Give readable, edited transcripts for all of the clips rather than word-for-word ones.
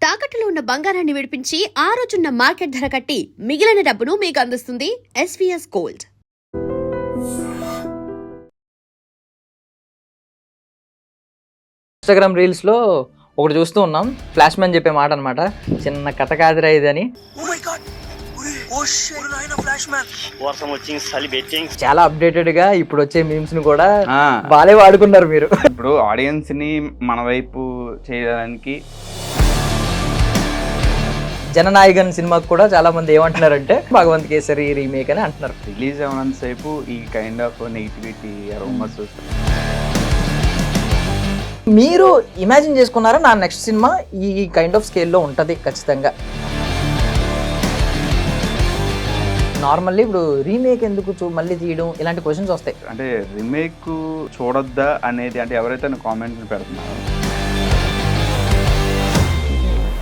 తాకట్టులో ఉన్న బంగారాన్ని విడిపించి ఆ రోజున్న మార్కెట్ ధర కట్టి మిగిలిన డబ్బును మీకు అందిస్తుంది ఎస్వీఎస్ గోల్డ్. ఇన్స్టాగ్రామ్ రీల్స్ లో ఒకటి చూస్తూ ఉన్నాం, ఫ్లాష్ మ్యాన్ చెప్పే మాట అనమాట, చిన్న కథ కాదురా ఇదని. చాలా అప్డేటెడ్ గా ఇప్పుడు వచ్చే మీమ్స్ ని కూడా బాలే వాడుకున్నారు మీరు. ఇప్పుడు ఆడియన్స్ ని మన వైపు చేయడానికి జననాయకన్ సినిమాకు కూడా చాలా మంది ఏమంటున్నారంటే భగవంత్ కేసరి రీమేక్ అని అంటున్నారు. రిలీజ్ అవ్వనంత సేపు ఈ కైండ్ ఆఫ్ నెగిటివిటీ రూమర్స్ మీరు ఇమాజిన్ చేసుకున్నారా నా నెక్స్ట్ సినిమా ఈ కైండ్ ఆఫ్ స్కేల్లో ఉంటుంది ఖచ్చితంగా? నార్మల్లీ ఇప్పుడు రీమేక్ ఎందుకు మళ్ళీ తీయడం ఇలాంటి క్వశ్చన్స్ వస్తాయి. అంటే రీమేక్ చూడొద్దా అనేది, అంటే ఎవరైతే కామెంట్లు పెడుతున్నారో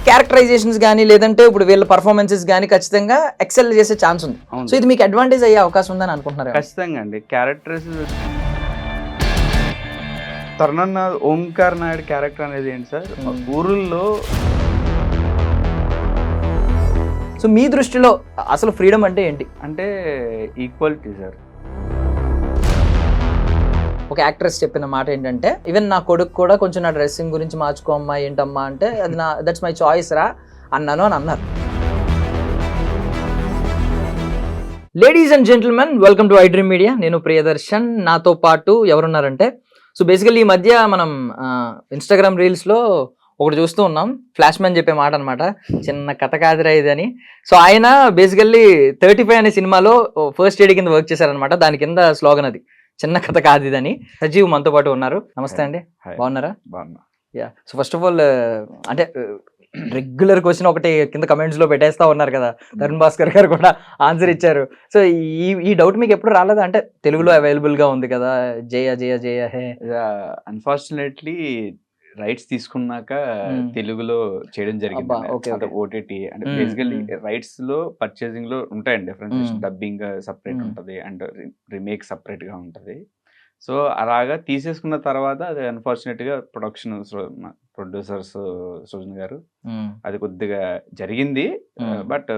క్యారెక్టరైజేషన్స్ కానీ లేదంటే ఇప్పుడు వీళ్ళ పర్ఫార్మెన్సెస్ కానీ ఖచ్చితంగా ఎక్సెల్ చేసే ఛాన్స్ ఉంది. సో ఇది మీకు అడ్వాంటేజ్ అయ్యే అవకాశం ఉందని అనుకుంటున్నారు? ఖచ్చితంగా అండి. క్యారెక్టర్స్ తరుణన్న ఓంకార్ నాయుడు క్యారెక్టర్ అనేది ఏంటి సార్, ఊరుల్లో. సో మీ దృష్టిలో అసలు ఫ్రీడమ్ అంటే ఏంటి? అంటే ఈక్వాలిటీ సార్. ఒక యాక్ట్రెస్ చెప్పిన మాట ఏంటంటే, ఈవెన్ నా కొడుకు కూడా కొంచెం నా డ్రెస్సింగ్ గురించి మార్చుకోమ్మా ఏంటమ్మా అంటే, అది దట్స్ మై చాయిస్ రా అన్నాను అని అన్నారు. Ladies and gentlemen, welcome to iDream media. నేను ప్రియదర్శన్, నాతో పాటు ఎవరున్నారంటే, సో బేసికల్లీ ఈ మధ్య మనం ఇన్స్టాగ్రామ్ రీల్స్లో ఒకటి చూస్తూ ఉన్నాం, ఫ్లాష్ మ్యాన్ చెప్పే మాట అనమాట, చిన్న కథ కాదురా ఇదని. సో ఆయన బేసికల్లీ 35 అనే సినిమాలో ఫస్ట్ ఎయిడ్ కింద వర్క్ చేశారనమాట. దాని కింద స్లోగన్ అది, చిన్న కథ కాదు ఇదని. సజీవ్ మనతో పాటు ఉన్నారు. నమస్తే అండి, బాగున్నారా? బాగున్నా. Yeah. So first of all అంటే రెగ్యులర్ క్వశ్చన్ ఒకటి కింద కమెంట్స్ లో పెట్టేస్తా ఉన్నారు కదా, తరుణ్ భాస్కర్ గారు కూడా ఆన్సర్ ఇచ్చారు. సో ఈ డౌట్ మీకు ఎప్పుడు రాలేదా? అంటే తెలుగులో అవైలబుల్ గా ఉంది కదా, జయ జయ జయ హే. అన్ఫార్చునేట్లీ రైట్స్ తీసుకున్నాక తెలుగులో చేయడం జరిగింది. ఓటీటీ అంటే బేసికల్లీ రైట్స్ లో పర్చేసింగ్ లో ఉంటాయండి డిఫరెన్స్. డబ్బింగ్ సపరేట్ ఉంటది అండ్ రీమేక్ సపరేట్ గా ఉంటది. సో అలాగా తీసేసుకున్న తర్వాత అది అన్ఫార్చునేట్ గా ప్రొడ్యూసర్స్ సృజన్ గారు అది కొద్దిగా జరిగింది. బట్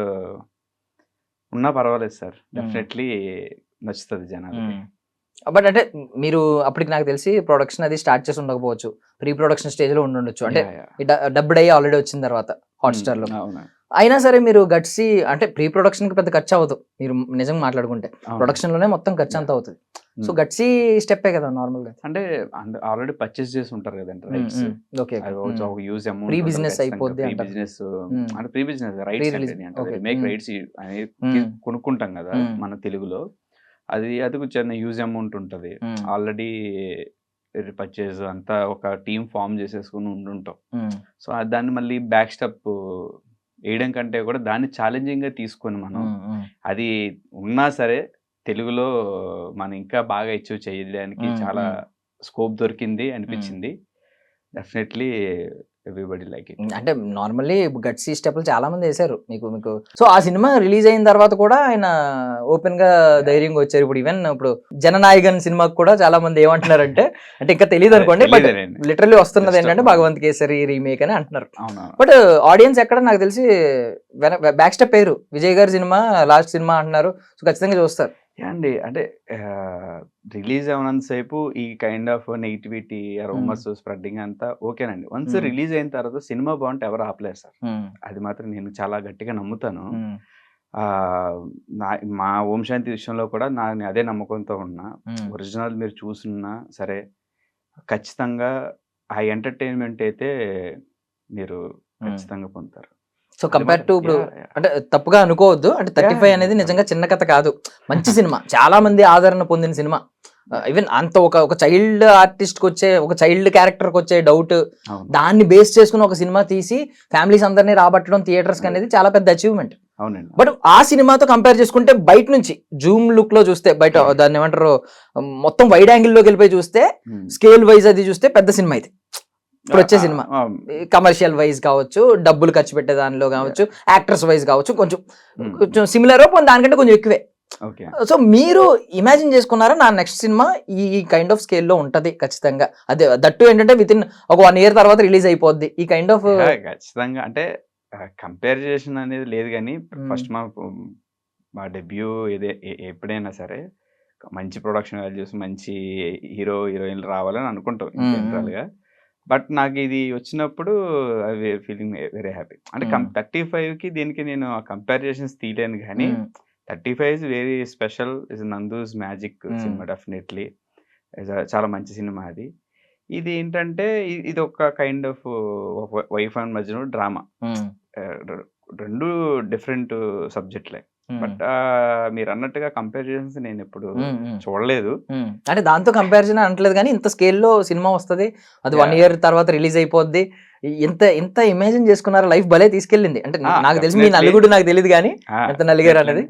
ఉన్నా పర్వాలేదు సార్, డెఫినెట్లీ నచ్చుతుంది జనాలకి. బట్ అంటే మీరు అప్పటికి నాకు తెలిసి ప్రొడక్షన్ అది స్టార్ట్ చేసి ఉండకపోవచ్చు, ప్రీ ప్రొడక్షన్ స్టేజ్ లో ఉండొచ్చు. అంటే డబ్బుడ్ అయ్యి ఆల్రెడీ వచ్చిన తర్వాత హాట్స్టార్ లో. అయినా సరే మీరు గట్సి, అంటే ప్రీ ప్రొడక్షన్ కి పెద్ద ఖర్చు అవ్వదు, మీరు నిజంగా మాట్లాడుకుంటే ప్రొడక్షన్ లోనే మొత్తం ఖర్చు అంతా అవుతుంది. సో గట్సి స్టెప్పే కదా నార్మల్ గా. అంటే ఆల్రెడీ పర్చేస్ చేసి ఉంటారు కదండి rights. Okay, use amount pre business అయిపోద్ది. బిజినెస్ అంటే pre business rights make rights అనేది కొనుక్కుంటాం కదా మన తెలుగులో. అది చిన్న యూజ్ అమౌంట్ ఉంటుంది. ఆల్రెడీ పర్చేజ్ అంతా ఒక టీమ్ ఫామ్ చేసేసుకుని ఉండుంటాం. సో దాన్ని మళ్ళీ బ్యాక్ స్టెప్ వేయడం కంటే కూడా దాన్ని ఛాలెంజింగ్ గా తీసుకొని మనం అది ఉన్నా సరే తెలుగులో మనం ఇంకా బాగా అచీవ్ చేయడానికి చాలా స్కోప్ దొరికింది అనిపించింది. Definitely everybody like it. అంటే నార్మల్లీ గట్సీ స్టెప్లు చాలా మంది వేశారు మీకు. సో ఆ సినిమా రిలీజ్ అయిన తర్వాత కూడా ఆయన ఓపెన్ గా ధైర్యంగా వచ్చారు. ఇప్పుడు ఈవెన్ ఇప్పుడు జననాయకన్ సినిమాకు కూడా చాలా మంది ఏమంటున్నారంటే, అంటే ఇంకా తెలియదు అనుకోండి, బట్ లిటరల్లీ వస్తున్నది ఏంటంటే భగవంత్ కేసరి రీమేక్ అని అంటున్నారు. బట్ ఆడియన్స్ ఎక్కడ నాకు తెలిసి బ్యాక్ స్టెప్ వేయరు. విజయ్ గారి సినిమా లాస్ట్ సినిమా అంటున్నారు. సో ఖచ్చితంగా చూస్తారు అండి. అంటే రిలీజ్ అవ్వనంత సేపు ఈ kind of negativity rumours spreading అంతా ఓకేనండి. వన్స్ రిలీజ్ అయిన తర్వాత సినిమా బాగుంటే ఎవరు ఆపలేరు సార్. అది మాత్రం నేను చాలా గట్టిగా నమ్ముతాను. మా ఓం శాంతి విషయంలో కూడా నేను అదే నమ్మకంతో ఉన్నా. ఒరిజినల్ మీరు చూసున్నా సరే ఖచ్చితంగా ఆ ఎంటర్టైన్మెంట్ అయితే మీరు ఖచ్చితంగా పొందుతారు. సో కంపేర్ టు ఇప్పుడు అంటే తప్పుగా అనుకోవద్దు, అంటే 35 అనేది నిజంగా చిన్న కథ కాదు, మంచి సినిమా, చాలా మంది ఆదరణ పొందిన సినిమా. ఈవెన్ అంత ఒక చైల్డ్ ఆర్టిస్ట్ కి వచ్చే, ఒక చైల్డ్ క్యారెక్టర్ కి వచ్చే డౌట్, దాన్ని బేస్ చేసుకుని ఒక సినిమా తీసి ఫ్యామిలీస్ అందరినీ రాబట్టడం థియేటర్స్ కి అనేది చాలా పెద్ద అచీవ్మెంట్. బట్ ఆ సినిమాతో కంపేర్ చేసుకుంటే బయట నుంచి జూమ్ లుక్ లో చూస్తే, బయట దాన్ని ఏమంటారు మొత్తం వైడ్ యాంగిల్ లోకి వెళ్ళిపోయి చూస్తే, స్కేల్ వైజ్ అది చూస్తే పెద్ద సినిమా ఇది. ఇప్పుడు వచ్చే సినిమా కమర్షియల్ వైజ్ కావచ్చు, డబ్బులు ఖర్చు పెట్టే దానిలో కావచ్చు, యాక్టర్స్ వైజ్ కావచ్చు, కొంచెం సిమిలర్ దానికంటే కొంచెం ఎక్కువే. ఓకే. సో మీరు ఇమాజిన్ చేసుకున్నారా నా నెక్స్ట్ సినిమా ఈ కైండ్ ఆఫ్ స్కేల్లో ఉంటది ఖచ్చితంగా, అదే దట్టు ఏంటంటే విత్ ఇన్ ఒక 1 year తర్వాత రిలీజ్ అయిపోద్ది ఈ కైండ్ ఆఫ్? ఖచ్చితంగా అంటే కంపేర్ చేసిన అనేది లేదు కానీ ఫస్ట్ మా డెబ్యూ ఎప్పుడైనా సరే మంచి ప్రొడక్షన్ వాల్యూస్, మంచి హీరో హీరోయిన్లు రావాలని అనుకుంటాం జనరల్ గా. బట్ నాకు ఇది వచ్చినప్పుడు ఫీలింగ్ వెరీ హ్యాపీ. అంటే 35కి దీనికి నేను కంపారిజన్స్ తీయలేను కానీ 35 is very special. Is Nandu's magic cinema definitely. చాలా మంచి సినిమా అది. ఇది ఏంటంటే ఇది ఒక కైండ్ ఆఫ్ వైఫ్ అండ్ మధ్యలో డ్రామా. రెండు డిఫరెంట్ సబ్జెక్ట్లే. బట్ మీరు అన్నట్టుగా కంపారిజన్స్ నేను ఎప్పుడు చూడలేదు. అంటే దాంతో కంపారిజన్ అనట్లేదు కానీ ఇంత స్కేల్లో సినిమా వస్తుంది, అది 1 year తర్వాత రిలీజ్ అయిపోద్ది, ఎంత ఇమాజిన్ చేసుకున్నారా? లైఫ్ భలే తీసుకెళ్ళింది. అంటే నాకు తెలిసి మీ నలుగుడు నాకు తెలియదు కానీ ఎంత నలిగారు అనేది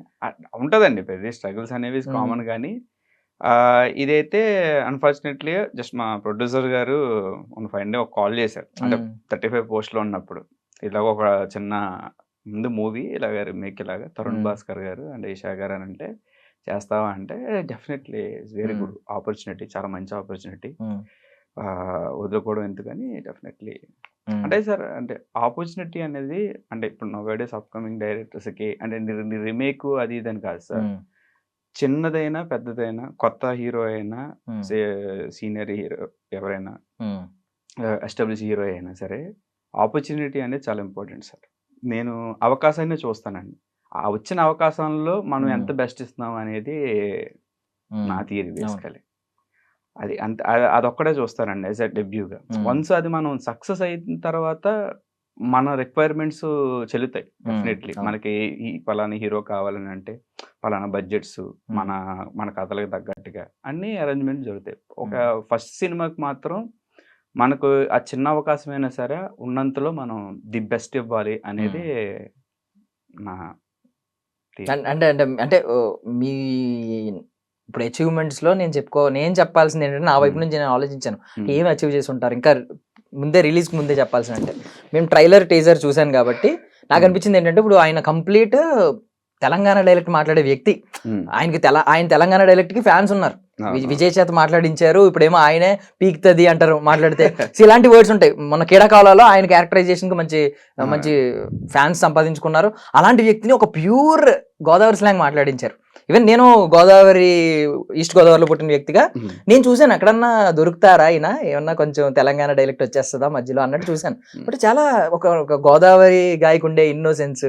ఉంటదండి. పెద్ద స్ట్రగుల్స్ అనేవి కామన్ కానీ ఇదైతే అన్ఫార్చునేట్లీ జస్ట్ మా ప్రొడ్యూసర్ గారు ఫైన్ డే ఒక కాల్ చేశారు. అంటే 35 పోస్ట్లో ఉన్నప్పుడు ఇలాగ ఒక చిన్న ముందు మూవీ ఇలాగ రీమేక్ ఇలాగా తరుణ్ భాస్కర్ గారు అండ్ ఈషా గారు అని అంటే చేస్తావా అంటే definitely it's very good opportunity, చాలా మంచి ఆపర్చునిటీ, వదులుకోవడం ఎందుకని డెఫినెట్లీ. అంటే సార్ అంటే ఆపర్చునిటీ అనేది అంటే ఇప్పుడు నౌడేస్ అప్కమింగ్ డైరెక్టర్స్కి అంటే రీమేక్ అది ఇదని కాదు సార్. చిన్నదైనా పెద్దదైనా కొత్త హీరో అయినా సీనియర్ హీరో ఎవరైనా ఎస్టాబ్లిష్ హీరో అయినా సరే ఆపర్చునిటీ అనేది చాలా ఇంపార్టెంట్ సార్. నేను అవకాశాన్ని చూస్తానండి. ఆ వచ్చిన అవకాశంలో మనం ఎంత బెస్ట్ ఇస్తున్నాం అనేది నా థియరీ బేసికలీ. అది అంత అదొక్కడే చూస్తానండి యాజ్ ఎ డెబ్యూగా. వన్స్ అది మనం సక్సెస్ అయిన తర్వాత మన రిక్వైర్మెంట్స్ చెల్లుతాయి డెఫినెట్లీ. మనకి ఈ పలానా హీరో కావాలని అంటే పలానా బడ్జెట్స్ మన కథలకు తగ్గట్టుగా అన్ని అరేంజ్మెంట్ జరుగుతాయి. ఒక ఫస్ట్ సినిమాకి మాత్రం మనకు ఆ చిన్న అవకాశమైనా సరే ఉన్నంతలో మనం ది బెస్ట్ ఇవ్వాలి అనేది నా అంటే అంటే అంటే మీ ఇప్పుడు అచీవ్మెంట్స్ లో నేను చెప్పాల్సింది ఏంటంటే నా వైపు నుంచి నేను ఆలోచించాను ఏం అచీవ్ చేసి ఉంటారు ఇంకా ముందే రిలీజ్ ముందే చెప్పాల్సింది. అంటే మేము ట్రైలర్ టీజర్ చూసాను కాబట్టి నాకు అనిపించింది ఏంటంటే ఇప్పుడు ఆయన కంప్లీట్ తెలంగాణ డైలెక్ట్ మాట్లాడే వ్యక్తి. ఆయన తెలంగాణ డైలెక్ట్ కి ఫ్యాన్స్ ఉన్నారు. విజయ్ చేత మాట్లాడించారు, ఇప్పుడేమో ఆయనే పీక్తది అంటారు మాట్లాడితే. ఇలాంటి వర్డ్స్ ఉంటాయి. మన క్రీడాకాలలో ఆయన క్యారెక్టరైజేషన్ కి మంచి ఫ్యాన్స్ సంపాదించుకున్నారు. అలాంటి వ్యక్తిని ఒక ప్యూర్ గోదావరి స్లాంగ్ మాట్లాడించారు. ఈవెన్ నేను గోదావరి ఈస్ట్ గోదావరిలో పుట్టిన వ్యక్తిగా నేను చూసాను ఎక్కడన్నా దొరుకుతారా ఆయన ఏమన్నా కొంచెం తెలంగాణ డైలెక్ట్ వచ్చేస్తుందా మధ్యలో అన్నట్టు చూసాను. బట్ చాలా ఒక గోదావరి గాయకు ఉండే ఇన్నోసెన్స్,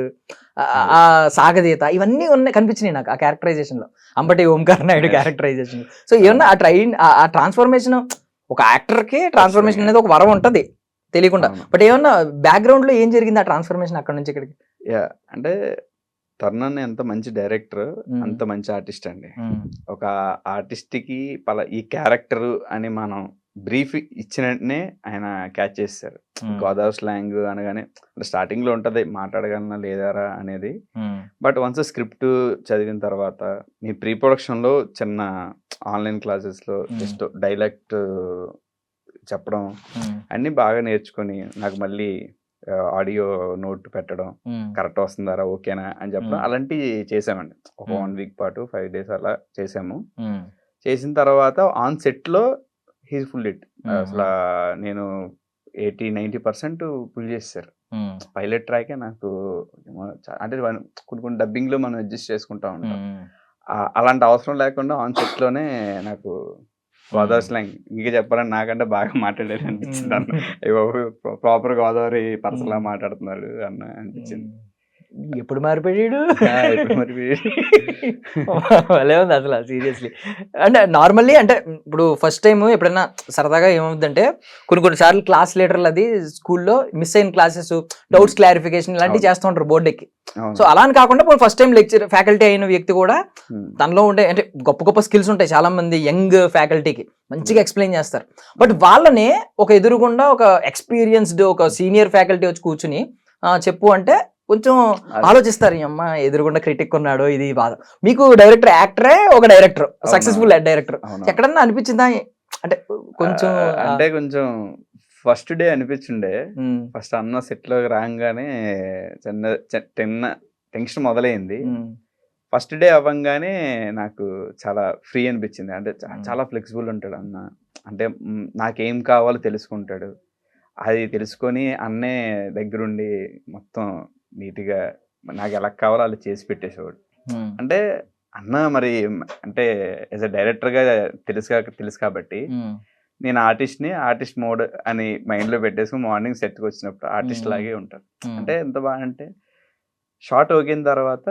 ఆ సాగదీత ఇవన్నీ కనిపించినాయి నాకు ఆ క్యారెక్టరైజేషన్ లో, అంబటి ఓంకార్ నాయుడు క్యారెక్టరైజేషన్. సో ఏమన్నా ఆ ట్రాన్స్ఫర్మేషన్, ఒక యాక్టర్ కి ట్రాన్స్ఫర్మేషన్ అనేది ఒక వరం ఉంటది తెలియకుండా. బట్ ఏమన్నా బ్యాక్గ్రౌండ్ లో ఏం జరిగింది ఆ ట్రాన్స్ఫర్మేషన్ అక్కడ నుంచి ఇక్కడికి? అంటే తరుణ్ ఎంత మంచి డైరెక్టర్ అంత మంచి ఆర్టిస్ట్ అండి. ఒక ఆర్టిస్ట్ కి ఈ క్యారెక్టర్ అని మనం బ్రీఫ్ ఇచ్చిన వెంటనే ఆయన క్యాచ్ చేస్తారు. గోదావరి స్లాంగ్ అనగానే స్టార్టింగ్ లో ఉంటది మాట్లాడగలనా లేదారా అనేది. బట్ వన్స్ స్క్రిప్ట్ చదివిన తర్వాత మీ ప్రీ ప్రొడక్షన్ లో చిన్న ఆన్లైన్ క్లాసెస్ లో జస్ట్ డైలెక్ట్ చెప్పడం అన్ని బాగా నేర్చుకొని నాకు మళ్ళీ ఆడియో నోట్ పెట్టడం, కరెక్ట్ వస్తుందారా ఓకేనా అని చెప్పడం అలాంటివి చేసామండి. ఒక 1 week పాటు 5 days అలా చేసాము. చేసిన తర్వాత ఆన్ సెట్ లో హీజ్ ఫుల్ ఇట్. అసలు నేను 80-90% ఫుల్ చేశారు. పైలట్ ట్రాకే నాకు అంటే కొన్ని డబ్బింగ్ లో మనం అడ్జస్ట్ చేసుకుంటా ఉంటాం. అలాంటి అవసరం లేకుండా ఆన్ సెట్ లోనే నాకు గోదావరి స్లాంగ్ ఇంకా చెప్పాలని నాకంటే బాగా మాట్లాడేది అనిపించింది. అన్న ప్రాపర్ గోదావరి పర్సన్లా మాట్లాడుతున్నారు అన్న అనిపించింది. ఎప్పుడు మారిపోయాడు అలే ఉంది అసలు సీరియస్లీ. అంటే నార్మల్లీ అంటే ఇప్పుడు ఫస్ట్ టైం ఎప్పుడైనా సరదాగా ఏమవుతుందంటే కొన్ని సార్లు క్లాస్ లీడర్లు అది స్కూల్లో మిస్ అయిన క్లాసెస్, డౌట్స్ క్లారిఫికేషన్ ఇలాంటివి చేస్తూ ఉంటారు బోర్డు ఎక్కి. సో అలా అని కాకుండా ఫస్ట్ టైం లెక్చర్ ఫ్యాకల్టీ అయిన వ్యక్తి కూడా తనలో ఉండే అంటే గొప్ప స్కిల్స్ ఉంటాయి. చాలా మంది యంగ్ ఫ్యాకల్టీకి మంచిగా ఎక్స్ప్లెయిన్ చేస్తారు. బట్ వాళ్ళనే ఒక ఎదురుగుండా ఒక ఎక్స్పీరియన్స్డ్ ఒక సీనియర్ ఫ్యాకల్టీ వచ్చి కూర్చుని చెప్పు అంటే కొంచెం ఆలోచిస్తారు. అమ్మ ఎదురుగుండా క్రిటిక్ ఉన్నాడు ఇది బాధ. మీకు డైరెక్టర్ యాక్టరే ఒక డైరెక్టర్, సక్సెస్ఫుల్ డైరెక్టర్ ఎక్కడన్నా అనిపించిందా? అంటే కొంచెం ఫస్ట్ డే అనిపించిండే. ఫస్ట్ అన్న సెట్ లో రాగానే చిన్న టెన్షన్ మొదలైంది. ఫస్ట్ డే అవ్వంగానే నాకు చాలా ఫ్రీ అనిపించింది. అంటే చాలా ఫ్లెక్సిబుల్ ఉంటాడు అన్న. అంటే నాకేం కావాలో తెలుసుకుంటాడు. అది తెలుసుకొని అన్నే దగ్గరుండి మొత్తం నీట్‌గా నాకెలా కావాలో అలా చేసి పెట్టేసేవాడు. అంటే అన్న మరి అంటే యాస్ ఎ డైరెక్టర్‌గా తెలుసు కాబట్టి నేను ఆర్టిస్ట్ మోడ్ అని మైండ్‌లో పెట్టేసుకొని మార్నింగ్ సెట్‌కొచ్చినప్పుడు ఆర్టిస్ట్ లాగే ఉంటాను. అంటే ఎంత బాగా అంటే షాట్ ఓగిన తర్వాత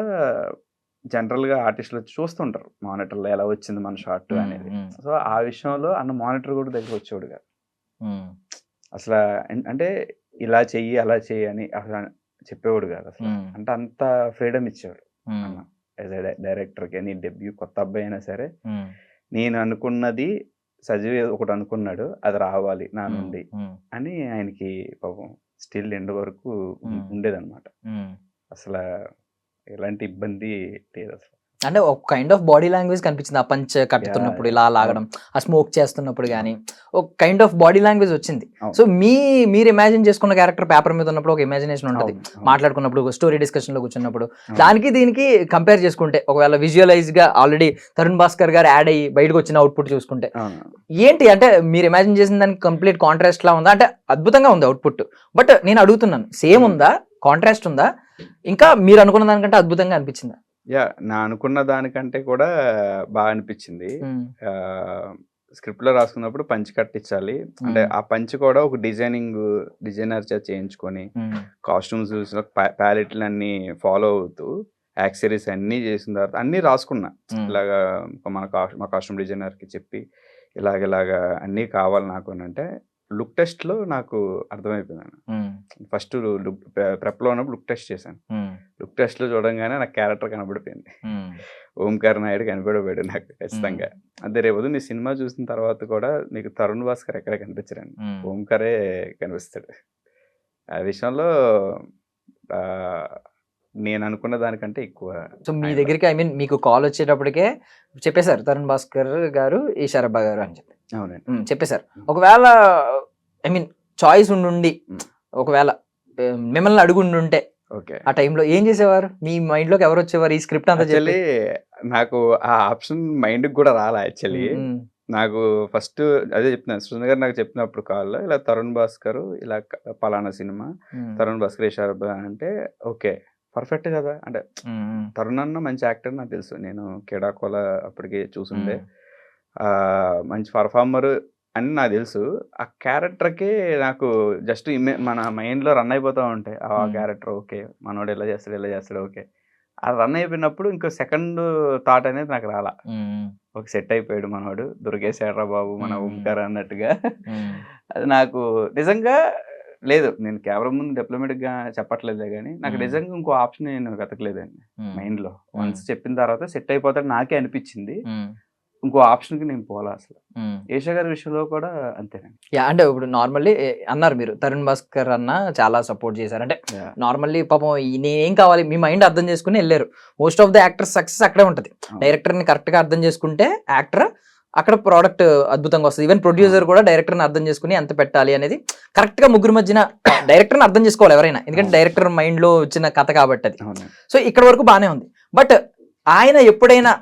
జనరల్‌గా ఆర్టిస్టులు వచ్చి చూస్తుంటారు మానిటర్‌లో ఎలా వచ్చింది మన షాట్ అనేది. సో, ఆ విషయంలో అన్న మానిటర్ కూడా దగ్గరకొచ్చేవాడు కాదు. అసల అంటే ఇలా చెయ్యి, అలా చెయ్యి అని అసల చెప్పేవాడు కాదు అసల. అంటే అంత ఫ్రీడమ్ ఇచ్చేవాడు అన్న. యాస్ ఎ డైరెక్టర్‌కి నీ డెబ్యూ కొత్త అబ్బాయి అయినా సరే, నేను అనుకున్నది సజీవ్ ఒకటి అనుకున్నాడు. అది రావాలి నా నుండి అని ఆయనకి పాపం స్టిల్ ఎండ్ వరకు ఉండేదన్నమాట. అసల ఎలాంటి ఇబ్బంది లేదసలు. అంటే ఒక కైండ్ ఆఫ్ బాడీ లాంగ్వేజ్ కనిపించింది. ఆ పంచ్ కట్టుతున్నప్పుడు ఇలా లాగడం, ఆ స్మోక్ చేస్తున్నప్పుడు గానీ ఒక కైండ్ ఆఫ్ బాడీ లాంగ్వేజ్ వచ్చింది. సో మీరు ఇమాజిన్ చేసుకున్న క్యారెక్టర్ పేపర్ మీద ఉన్నప్పుడు ఒక ఇమాజినేషన్ ఉంటుంది. మాట్లాడుకున్నప్పుడు స్టోరీ డిస్కషన్ లో కూర్చున్నప్పుడు దానికి దీనికి కంపేర్ చేసుకుంటే ఒకవేళ విజువలైజ్ గా ఆల్రెడీ తరుణ్ భాస్కర్ గారు యాడ్ అయ్యి బయటకు వచ్చిన అవుట్పుట్ చూసుకుంటే ఏంటి అంటే మీరు ఇమాజిన్ చేసిన దానికి కంప్లీట్ కాంట్రాస్ట్ లా ఉందా? అంటే అద్భుతంగా ఉంది అవుట్పుట్. బట్ నేను అడుగుతున్నాను, సేమ్ ఉందా, కాంట్రాస్ట్ ఉందా, ఇంకా మీరు అనుకున్న దానికంటే అద్భుతంగా అనిపించిందా? నా అనుకున్న దానికంటే కూడా బాగా అనిపించింది. స్క్రిప్ట్ లో రాసుకున్నప్పుడు పంచ్ కట్టించాలి అంటే ఆ పంచ్ కూడా ఒక డిజైనర్ చేత చేయించుకొని కాస్ట్యూమ్స్ ప్యాలెట్లు అన్ని ఫాలో అవుతూ యాక్సెసరీస్ అన్ని చేసిన తర్వాత అన్ని రాసుకున్నా. ఇలాగా మా కాస్ట్యూమ్ డిజైనర్ కి చెప్పి ఇలాగ అన్నీ కావాలి నాకు అని అంటే లుక్ టెస్ట్ లో నాకు అర్థమైపోయింది. ఫస్ట్ ప్రెప్ లో ఉన్నప్పుడు లుక్ టెస్ట్ చేశాను. లుక్ టెస్ట్ లో చూడంగానే నాకు క్యారెక్టర్ కనబడిపోయింది. ఓంకార్ నాయుడు కనబడిపోయాడు నాకు ఖచ్చితంగా. అదే రేపు నీ సినిమా చూసిన తర్వాత కూడా నీకు తరుణ్ భాస్కర్ ఎక్కడ కనిపించరండి, ఓంకారే కనిపిస్తాడు. ఆ విషయంలో నేను అనుకున్న దానికంటే ఎక్కువ. సో మీ దగ్గరికి ఐ మీన్ మీకు కాల్ వచ్చేటప్పటికే చెప్పేశారు తరుణ్ భాస్కర్ గారు, ఈ శరబ్బా గారు అని చెప్పి. అవునండి, చెప్పేశారు. ఒకవేళ ఐ మీన్ చాయిస్ ఉండి ఒకవేళ మిమ్మల్ని అడుగుండుంటే ఆ టైంలో ఏం చేసేవారు? మీ మైండ్ లోకి ఎవరు వచ్చేవారు ఈ స్క్రిప్ట్ అంతా చెప్పి? నాకు ఆ ఆప్షన్ మైండ్ కూడా రాలా యాక్చువల్లీ. నాకు ఫస్ట్ అదే చెప్తున్నాను, సృజన్ గారు నాకు చెప్పినప్పుడు కాల్లో ఇలా తరుణ్ భాస్కర్ ఇలా పలానా సినిమా తరుణ్ భాస్కర్ శరబ్బా అంటే ఓకే పర్ఫెక్ట్ కదా. అంటే తరుణ్ అన్న మంచి యాక్టర్ నాకు తెలుసు, నేను కేడాకోల అప్పటికే చూసుండే, మంచి పర్ఫార్మర్ అని నాకు తెలుసు. ఆ క్యారెక్టర్కి నాకు జస్ట్ మన మైండ్లో రన్ అయిపోతూ ఉంటాయి. ఆ క్యారెక్టర్ ఓకే, మనోడు ఎలా చేస్తాడు ఓకే. ఆ రన్ అయిపోయినప్పుడు ఇంకో సెకండ్ థాట్ అనేది నాకు రాలా. ఒక సెట్ అయిపోయాడు మనోడు, దొరికేసాడ్రా బాబు మన ఓంకార్ అన్నట్టుగా. అది నాకు నిజంగా లేదు, నేను కెమెరా ముందు డిప్లొమాటిక్గా చెప్పట్లేదే కానీ నాకు నిజంగా ఇంకో ఆప్షన్ నేను వెతకలేదండి మైండ్లో. వన్స్ చెప్పిన తర్వాత సెట్ అయిపోతాడు నాకే అనిపించింది. ఇంకో ఆప్షన్కి నేను పోలా అసలు. ఏషా గారి విషయంలో కూడా అంతేనండి. అంటే ఇప్పుడు నార్మల్లీ అన్నారు మీరు తరుణ్ భాస్కర్ అన్న చాలా సపోర్ట్ చేశారు. అంటే నార్మల్లీ పాపం నేనేం కావాలి మీ మైండ్ అర్థం చేసుకుని వెళ్ళారు. Most of the actor success అక్కడే ఉంటుంది. డైరెక్టర్ని కరెక్ట్గా అర్థం చేసుకుంటే యాక్టర్ అక్కడ ప్రోడక్ట్ అద్భుతంగా వస్తుంది. ఈవెన్ ప్రొడ్యూసర్ కూడా డైరెక్టర్ని అర్థం చేసుకుని ఎంత పెట్టాలి అనేది కరెక్ట్గా ముగ్గురు మధ్యన డైరెక్టర్ని అర్థం చేసుకోవాలి ఎవరైనా, ఎందుకంటే డైరెక్టర్ మైండ్లో వచ్చిన కథ కాబట్టి అది. సో ఇక్కడ వరకు బాగానే ఉంది. బట్ ఆయన ఎప్పుడైనా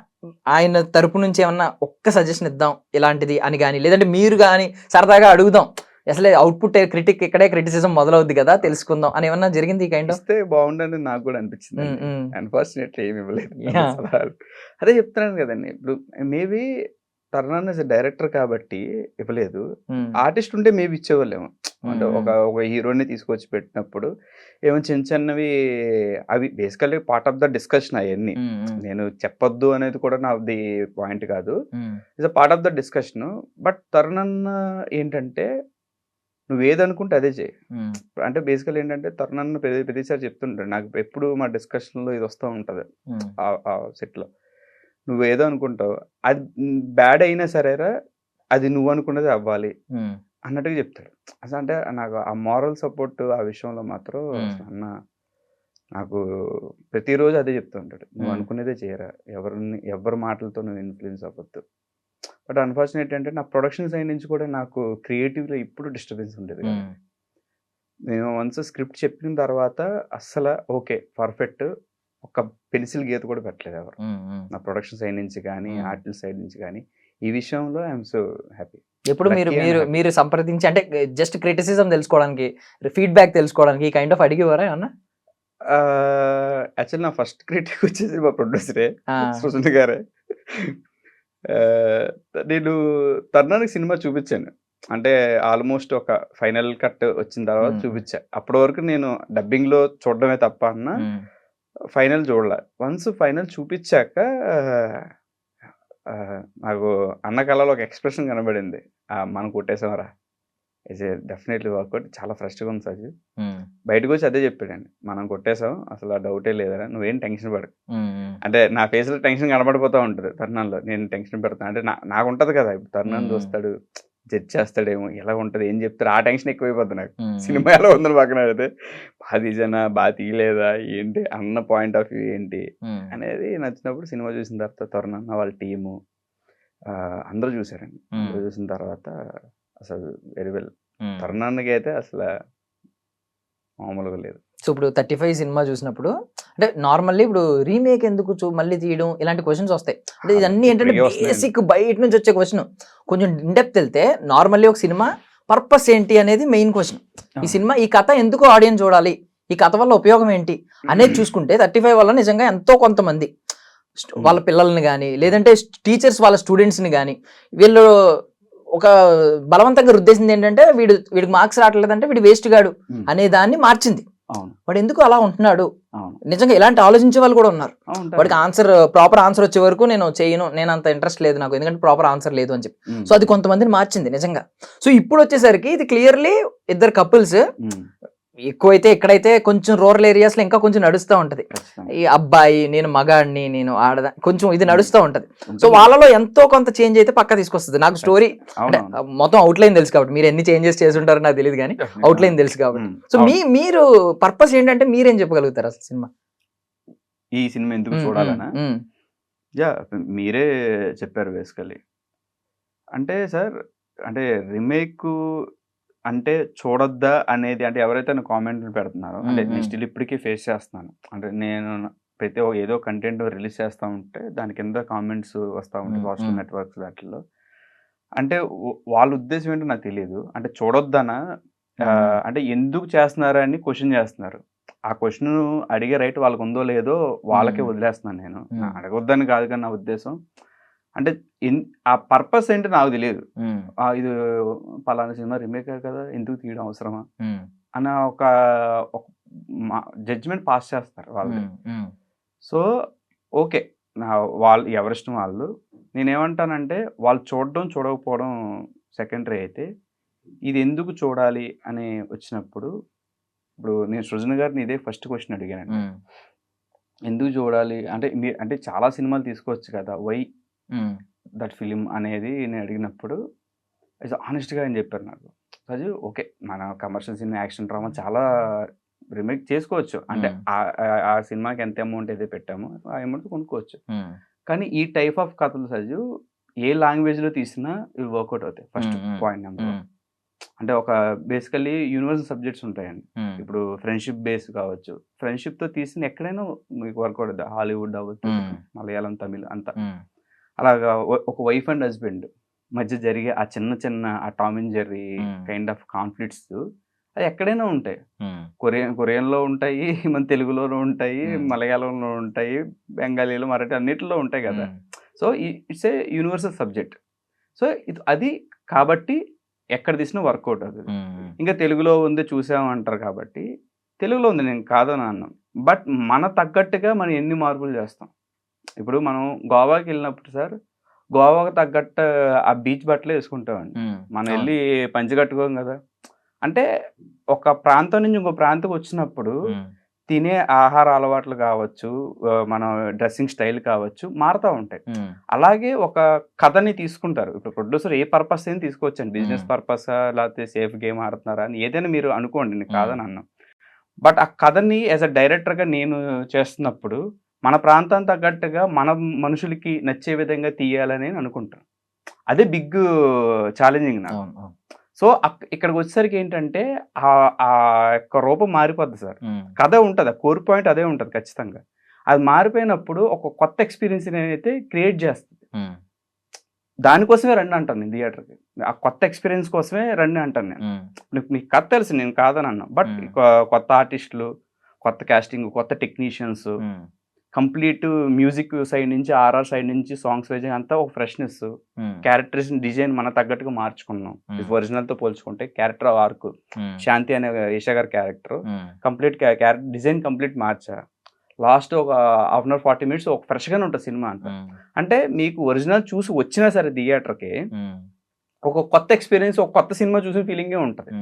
ఆయన తరపు నుంచి ఏమన్నా ఒక్క సజెషన్ ఇద్దాం ఇలాంటిది అని కానీ, లేదంటే మీరు కానీ సరదాగా అడుగుదాం అసలే అవుట్పుట్ క్రిటిక్ ఇక్కడే క్రిటిసిజం మొదలవుద్ది కదా తెలుసుకుందాం అని ఏమన్నా జరిగింది? ఈ కైండ్ ఆఫ్ బాగుండని నాకు కూడా అనిపించింది. అన్ఫార్చునేట్లీ ఏమి ఇవ్వలేదు. అదే చెప్తున్నాను కదండి, ఇప్పుడు మేబీ తరుణ్ డైరెక్టర్ కాబట్టి ఇవ్వలేదు. ఆర్టిస్ట్ ఉంటే మేబీ ఇచ్చేవాళ్ళేమో. అంటే ఒక హీరోని తీసుకొచ్చి పెట్టినప్పుడు ఏమో చిన్నవి అవి basically part of the discussion. అవన్నీ నేను చెప్పొద్దు అనేది కూడా నాది పాయింట్ కాదు, it's a part of the discussion. But Tarun ఏంటంటే నువ్వు ఏదనుకుంటే అదే చేయి. అంటే బేసికల్ ఏంటంటే తరుణ్ ప్రతిసారి చెప్తుంటాడు నాకు, ఎప్పుడు మా డిస్కషన్లో ఇది వస్తూ ఉంటుంది ఆ సెట్లో. నువ్వేదో అనుకుంటావు, అది బ్యాడ్ అయినా సరేరా అది నువ్వు అనుకున్నది అవ్వాలి అన్నట్టుగా చెప్తాడు. అసలు అంటే నాకు ఆ మారల్ సపోర్ట్ ఆ విషయంలో మాత్రం అన్న నాకు ప్రతిరోజు అదే చెప్తూ ఉంటాడు, నువ్వు అనుకునేదే చేయరా, ఎవరి మాటలతో నువ్వు ఇన్ఫ్లుయెన్స్ అవ్వద్దు. బట్ అన్ఫార్చునేట్ ఏంటంటే నా ప్రొడక్షన్ సైడ్ నుంచి కూడా నాకు క్రియేటివ్లో ఇప్పుడు డిస్టర్బెన్స్ ఉండేది కదా. నేను వన్స్ స్క్రిప్ట్ చెప్పిన తర్వాత అస్సలు ఓకే పర్ఫెక్ట్ ఒక పెన్సిల్ గీత కూడా పెట్టలేదు ఎవరు, నా ప్రొడక్షన్ సైడ్ నుంచి కానీ ఆర్టిస్ట్ సైడ్ నుంచి కానీ. ఈ విషయంలో ఐఎమ్ సో హ్యాపీ. ఎప్పుడు మీరు సంప్రదించి అంటే జస్ట్ క్రిటిసిజం తెలుసుకోవడానికి, ఫీడ్బ్యాక్ తెలుసుకోవడానికి ఈ కైండ్ ఆఫ్ అడిగేవారా అన్న? యాక్చువల్లీ నా ఫస్ట్ క్రిటిక్ వచ్చేసి మా ప్రొడ్యూసరే, సుజన్ గారే. నేను తర్నానికి సినిమా చూపించాను, అంటే ఆల్మోస్ట్ ఒక ఫైనల్ కట్ వచ్చిన తర్వాత చూపించా. అప్పటి వరకు నేను డబ్బింగ్ లో చూడడమే తప్ప అన్న ఫైనల్ చూడలే. వన్స్ ఫైనల్ చూపించాక నాకు అన్న కళలో ఒక ఎక్స్ప్రెషన్ కనబడింది, మనం కొట్టేసామరా, ఇట్స్ డెఫినెట్లీ వర్కౌట్, చాలా ఫ్రెష్గా ఉంది సార్. బయటకు వచ్చి అదే చెప్పాడండి, మనం కొట్టేసాం, అసలు ఆ డౌటే లేదరా, నువ్వేం టెన్షన్ పడకు. అంటే నా ఫేస్ లో టెన్షన్ కనబడిపోతూ ఉంటుంది తరుణంలో, నేను టెన్షన్ పెడతాను అంటే నాకు ఉంటది కదా, ఇప్పుడు తరుణం చూస్తాడు, జడ్జ్ చేస్తాడేమో, ఎలా ఉంటది, ఏం చెప్తారు, ఆ టెన్షన్ ఎక్కువైపోతుంది నాకు. సినిమా ఎలా ఉందని పక్కన అయితే బాగా తీసానా, బాగా తీయలేదా, ఏంటి అన్న పాయింట్ ఆఫ్ వ్యూ ఏంటి అనేది నచ్చినప్పుడు సినిమా చూసిన తర్వాత తరుణం వాళ్ళ టీము అందరూ చూసారండి. అందరూ చూసిన తర్వాత అసలు వెరీ వెల్, తరుణానికి అయితే అసలు మామూలుగా లేదు. సో ఇప్పుడు 35 సినిమా చూసినప్పుడు అంటే నార్మల్లీ ఇప్పుడు రీమేక్ ఎందుకు మళ్ళీ తీయడం ఇలాంటి క్వశ్చన్స్ వస్తాయి. అంటే ఇదన్నీ ఏంటంటే బేసిక్ బయట నుంచి వచ్చే క్వశ్చన్. కొంచెం ఇన్డెప్త్ వెళ్తే నార్మల్లీ ఒక సినిమా పర్పస్ ఏంటి అనేది మెయిన్ క్వశ్చన్. ఈ సినిమా ఈ కథ ఎందుకు ఆడియన్స్ చూడాలి, ఈ కథ వల్ల ఉపయోగం ఏంటి అనేది చూసుకుంటే 35 వల్ల నిజంగా ఎంతో కొంతమంది వాళ్ళ పిల్లల్ని కానీ లేదంటే టీచర్స్ వాళ్ళ స్టూడెంట్స్ని కానీ వీళ్ళు ఒక బలవంతంగా రుద్దేసింది ఏంటంటే వీడికి మార్క్స్ రావట్లేదంటే వీడు వేస్ట్ గాడు అనే దాన్ని మార్చింది. వాడు ఎందుకు అలా ఉంటున్నాడు, నిజంగా ఇలాంటి ఆలోచించే వాళ్ళు కూడా ఉన్నారు. వాడికి ప్రాపర్ ఆన్సర్ వచ్చే వరకు నేను చేయను, నేను అంత ఇంట్రెస్ట్ లేదు నాకు, ఎందుకంటే ప్రాపర్ ఆన్సర్ లేదు అని చెప్పి. సో అది కొంతమందిని మార్చింది నిజంగా. సో ఇప్పుడు వచ్చేసరికి ఇది క్లియర్లీ ఇద్దరు కపుల్స్, ఎక్కువైతే ఎక్కడైతే కొంచెం రూరల్ ఏరియాస్ లో ఇంకా కొంచెం నడుస్తూ ఉంటది, ఈ అబ్బాయి నేను మగాడిని నేను ఆడదా, కొంచెం ఇది నడుస్తూ ఉంటది. సో వాళ్ళలో ఎంతో కొంత చేంజ్ అయితే పక్క తీసుకొస్తుంది. నాకు స్టోరీ అంటే మొత్తం అవుట్లైన్ తెలుసు కాబట్టి, మీరు ఎన్ని చేంజెస్ చేసి ఉంటారో నాకు తెలియదు కానీ అవుట్లైన్ తెలుసు కాబట్టి. సో మీరు పర్పస్ ఏంటంటే మీరేం చెప్పగలుగుతారు అసలు సినిమా, ఈ సినిమా ఎందుకు చూడాలనా? యా, మీరే చెప్పారు బేసికలీ. అంటే సార్, అంటే రీమేక్ అంటే చూడొద్దా అనేది, అంటే ఎవరైతే కామెంట్లు పెడుతున్నారో, అంటే నేను స్టిల్ ఇప్పటికీ ఫేస్ చేస్తున్నాను. అంటే నేను ప్రతి ఏదో కంటెంట్ రిలీజ్ చేస్తూ ఉంటే దాని కింద కామెంట్స్ వస్తూ ఉంటాయి సోషల్ నెట్వర్క్స్ వాటిల్లో. అంటే వాళ్ళ ఉద్దేశం ఏంటో నాకు తెలియదు. అంటే చూడొద్దనా, అంటే ఎందుకు చేస్తున్నారని క్వశ్చన్ చేస్తున్నారు. ఆ క్వశ్చన్ అడిగే రైట్ వాళ్ళకు ఉందో లేదో వాళ్ళకే వదిలేస్తున్నాను నేను. అడగొద్దని కాదు కానీ నా ఉద్దేశం, అంటే ఆ పర్పస్ ఏంటో నాకు తెలియదు. ఇది పలానా సినిమా రీమేక్ కదా, ఎందుకు తీయడం అవసరమా అన్న ఒక జడ్జిమెంట్ పాస్ చేస్తారు వాళ్ళు. సో ఓకే, వాళ్ళు ఎవరిష్టం వాళ్ళు. నేనేమంటానంటే వాళ్ళు చూడడం చూడకపోవడం సెకండరీ అయితే, ఇది ఎందుకు చూడాలి అని వచ్చినప్పుడు, ఇప్పుడు నేను సృజన గారిని ఇదే ఫస్ట్ క్వశ్చన్ అడిగానండి, ఎందుకు చూడాలి అంటే అంటే చాలా సినిమాలు తీసుకోవచ్చు కదా, వై దట్ ఫిలిం అనేది నేను అడిగినప్పుడు ఆనెస్ట్గా అని చెప్పారు నాకు. అది ఓకే, మన కమర్షియల్ సినిమా యాక్షన్ డ్రామా చాలా రీమేక్ చేసుకోవచ్చు, అంటే ఆ సినిమాకి ఎంత అమౌంట్ అయితే పెట్టామో ఆ అమౌంట్ కొనుక్కోవచ్చు. కానీ ఈ టైప్ ఆఫ్ కథలు సజు ఏ లాంగ్వేజ్లో తీసినా ఇవి వర్కౌట్ అవుతాయి. First point number. అంటే ఒక బేసికల్లీ యూనివర్సల్ సబ్జెక్ట్స్ ఉంటాయండి. ఇప్పుడు ఫ్రెండ్షిప్ బేస్ కావచ్చు, ఫ్రెండ్షిప్తో తీసిన ఎక్కడైనా మీకు వర్కౌట్ అవుతుంది. హాలీవుడ్ అవ్వచ్చు, మలయాళం, తమిళ్ అంతా. అలాగా ఒక వైఫ్ అండ్ హస్బెండ్ మధ్య జరిగే ఆ చిన్న ఆ Tom and Jerry kind of conflicts అది ఎక్కడైనా ఉంటాయి. కొరియన్లో ఉంటాయి, మన తెలుగులోనూ ఉంటాయి, మలయాళంలో ఉంటాయి, బెంగాలీలో, మరాఠీ అన్నిటిలో ఉంటాయి కదా. So it's a universal subject. So అది కాబట్టి ఎక్కడ తీసినా వర్కౌట్ అవుతుంది. ఇంకా తెలుగులో ఉంది చూసామంటారు కాబట్టి తెలుగులో ఉంది, నేను కాదని అన్నాను. బట్ మన తగ్గట్టుగా మనం ఎన్ని మార్పులు చేస్తాం. ఇప్పుడు మనం గోవాకి వెళ్ళినప్పుడు సార్, గోవాకి తగ్గట్టు ఆ బీచ్ బట్టలే వేసుకుంటామండి. మనం వెళ్ళి పంచి కట్టుకోం కదా. అంటే ఒక ప్రాంతం నుంచి ఇంకో ప్రాంతం వచ్చినప్పుడు తినే ఆహార అలవాట్లు కావచ్చు, మన డ్రెస్సింగ్ స్టైల్ కావచ్చు, మారుతూ ఉంటాయి. అలాగే ఒక కథని తీసుకుంటారు. ఇప్పుడు ప్రొడ్యూసర్ ఏ పర్పస్ అయినా తీసుకోవచ్చండి, బిజినెస్ పర్పసా లేకపోతే సేఫ్ గేమ్ ఆడుతున్నారా అని ఏదైనా మీరు అనుకోండి, నేను కాదని అన్నాం. బట్ ఆ కథని యాజ్ అ డైరెక్టర్గా నేను చేస్తున్నప్పుడు మన ప్రాంతం తగ్గట్టుగా మన మనుషులకి నచ్చే విధంగా తీయాలని అనుకుంటాను. అదే బిగ్ ఛాలెంజింగ్ నాకు. సో ఇక్కడికి వచ్చేసరికి ఏంటంటే ఆ యొక్క రూపం మారిపోద్ది సార్. కథ ఉంటుంది, ఆ కోర్ పాయింట్ అదే ఉంటుంది ఖచ్చితంగా. అది మారిపోయినప్పుడు ఒక కొత్త ఎక్స్పీరియన్స్ అయితే క్రియేట్ చేస్తుంది. దానికోసమే రండి అంటాను నేను థియేటర్కి. ఆ కొత్త ఎక్స్పీరియన్స్ కోసమే రండి అంటాను నేను. మీకు కథ తెలుసు, నేను కాదని అన్నా, బట్ కొత్త ఆర్టిస్టులు, కొత్త కాస్టింగ్, కొత్త టెక్నీషియన్స్, కంప్లీట్ మ్యూజిక్ సైడ్ నుంచి ఆర్ఆర్ సైడ్ నుంచి సాంగ్స్ వైజ్ అంతా ఒక ఫ్రెష్నెస్, క్యారెక్టర్స్ డిజైన్ మన తగ్గట్టుగా మార్చుకున్నాం. ఒరిజినల్ తో పోల్చుకుంటే క్యారెక్టర్ ఆర్క్, శాంతి అనే ఈషా గారి character complete character design complete మార్చా. లాస్ట్ ఒక హాఫ్ అన్ అవర్ 40 minutes ఒక ఫ్రెష్ గానే ఉంటుంది సినిమా అంతా. అంటే మీకు ఒరిజినల్ చూసి వచ్చినా సరే థియేటర్కి ఒక కొత్త ఎక్స్పీరియన్స్, ఒక కొత్త సినిమా చూసిన ఫీలింగే ఉంటుంది.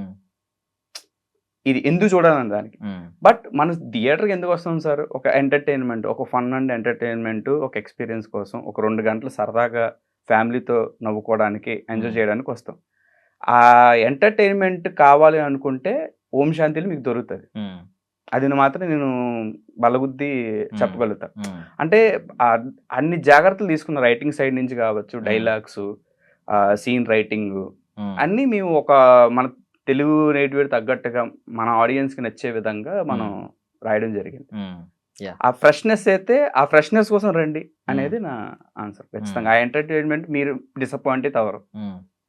ఇది ఎందుకు చూడాలని దానికి. బట్ మన థియేటర్కి ఎందుకు వస్తాం సార్? ఒక ఎంటర్టైన్మెంట్, ఒక ఫన్ అండ్ ఎంటర్టైన్మెంట్, ఒక ఎక్స్పీరియన్స్ కోసం, ఒక 2 గంటలు సరదాగా ఫ్యామిలీతో నవ్వుకోవడానికి, ఎంజాయ్ చేయడానికి వస్తాం. ఆ ఎంటర్టైన్మెంట్ కావాలి అనుకుంటే ఓం శాంతిలో మీకు దొరుకుతుంది. అది మాత్రం నేను బలగుద్ది చెప్పగలుగుతా. అంటే అన్ని జాగ్రత్తలు తీసుకున్న రైటింగ్ సైడ్ నుంచి కావచ్చు, డైలాగ్స్, సీన్ రైటింగ్ అన్నీ మేము ఒక మన తెలుగు నేటివ్ తగ్గట్టుగా మన ఆడియన్స్ కి నచ్చే విధంగా మనం రాయడం జరిగింది. ఆ ఫ్రెష్నెస్ అయితే ఆ ఫ్రెష్నెస్ కోసం రండి అనేది నా ఆన్సర్. ఖచ్చితంగా ఆ ఎంటర్టైన్మెంట్ మీరు డిసప్పాయింట్ అయితే అవరు.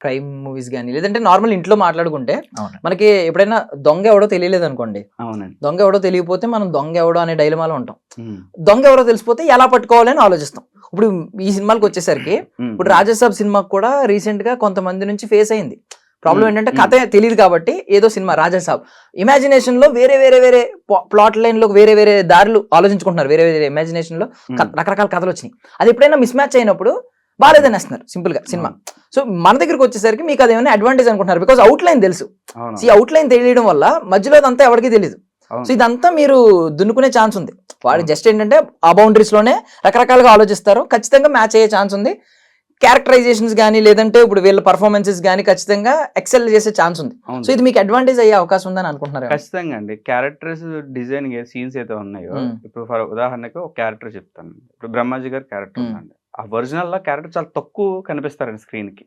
క్రైమ్ మూవీస్ కానీ లేదంటే నార్మల్ ఇంట్లో మాట్లాడుకుంటే మనకి ఎప్పుడైనా దొంగ ఎవడో తెలియలేదు అనుకోండి, అవునండి, దొంగ ఎవడో తెలియకపోతే మనం దొంగ ఎవడో అనే డైలమాలో ఉంటాం. దొంగ ఎవరో తెలిసిపోతే ఎలా పట్టుకోవాలని ఆలోచిస్తాం. ఇప్పుడు ఈ సినిమాలకు వచ్చేసరికి ఇప్పుడు రాజసాబ్ సినిమాకి కూడా రీసెంట్ గా కొంతమంది నుంచి ఫేస్ అయింది ప్రాబ్లం. ఏంటంటే కథ తెలియదు కాబట్టి ఏదో సినిమా రాజసాబ్ ఇమాజినేషన్ లో వేరే వేరే వేరే ప్లాట్ లైన్ లో వేరే వేరే దారులు ఆలోచించుకుంటున్నారు, వేరే వేరే ఇమాజినేషన్ లో రకరకాల కథలు వచ్చినాయి. అది ఎప్పుడైనా మిస్ మ్యాచ్ అయినప్పుడు బాలేదని వేస్తున్నారు సింపుల్ గా సినిమా. సో మన దగ్గరికి వచ్చేసరికి మీకు అది ఏమైనా అడ్వాంటేజ్ అనుకుంటున్నారు, బికాస్ అవుట్ లైన్ తెలుసు. ఈ అవుట్ లైన్ తెలియడం వల్ల మధ్యలో అదంతా ఎవరికి తెలియదు. సో ఇదంతా మీరు దున్నుకునే ఛాన్స్ ఉంది. వాడు జస్ట్ ఏంటంటే ఆ బౌండరీస్ లోనే రకరకాలుగా ఆలోచిస్తారు, ఖచ్చితంగా మ్యాచ్ అయ్యే ఛాన్స్ ఉంది. క్యారెక్టరైజేషన్స్ కానీ లేదంటే ఇప్పుడు వీళ్ళ పర్ఫార్మెన్సెస్ కానీ ఖచ్చితంగా ఎక్సెల్ చేసే ఛాన్స్ ఉంది. సో ఇది మీకు అడ్వాంటేజ్ అయ్యే అవకాశం ఉందని అనుకుంటున్నారు? ఖచ్చితంగా అండి. క్యారెక్టర్స్ డిజైన్ సీన్స్ అయితే ఉన్నాయో, ఇప్పుడు ఫర్ ఉదాహరణకి ఒక క్యారెక్టర్ చెప్తాను. ఇప్పుడు బ్రహ్మాజీ గారి క్యారెక్టర్ ఉందండి, ఆ ఒరిజినల్ లా క్యారెక్టర్ చాలా తక్కువ కనిపిస్తారండి స్క్రీన్ కి.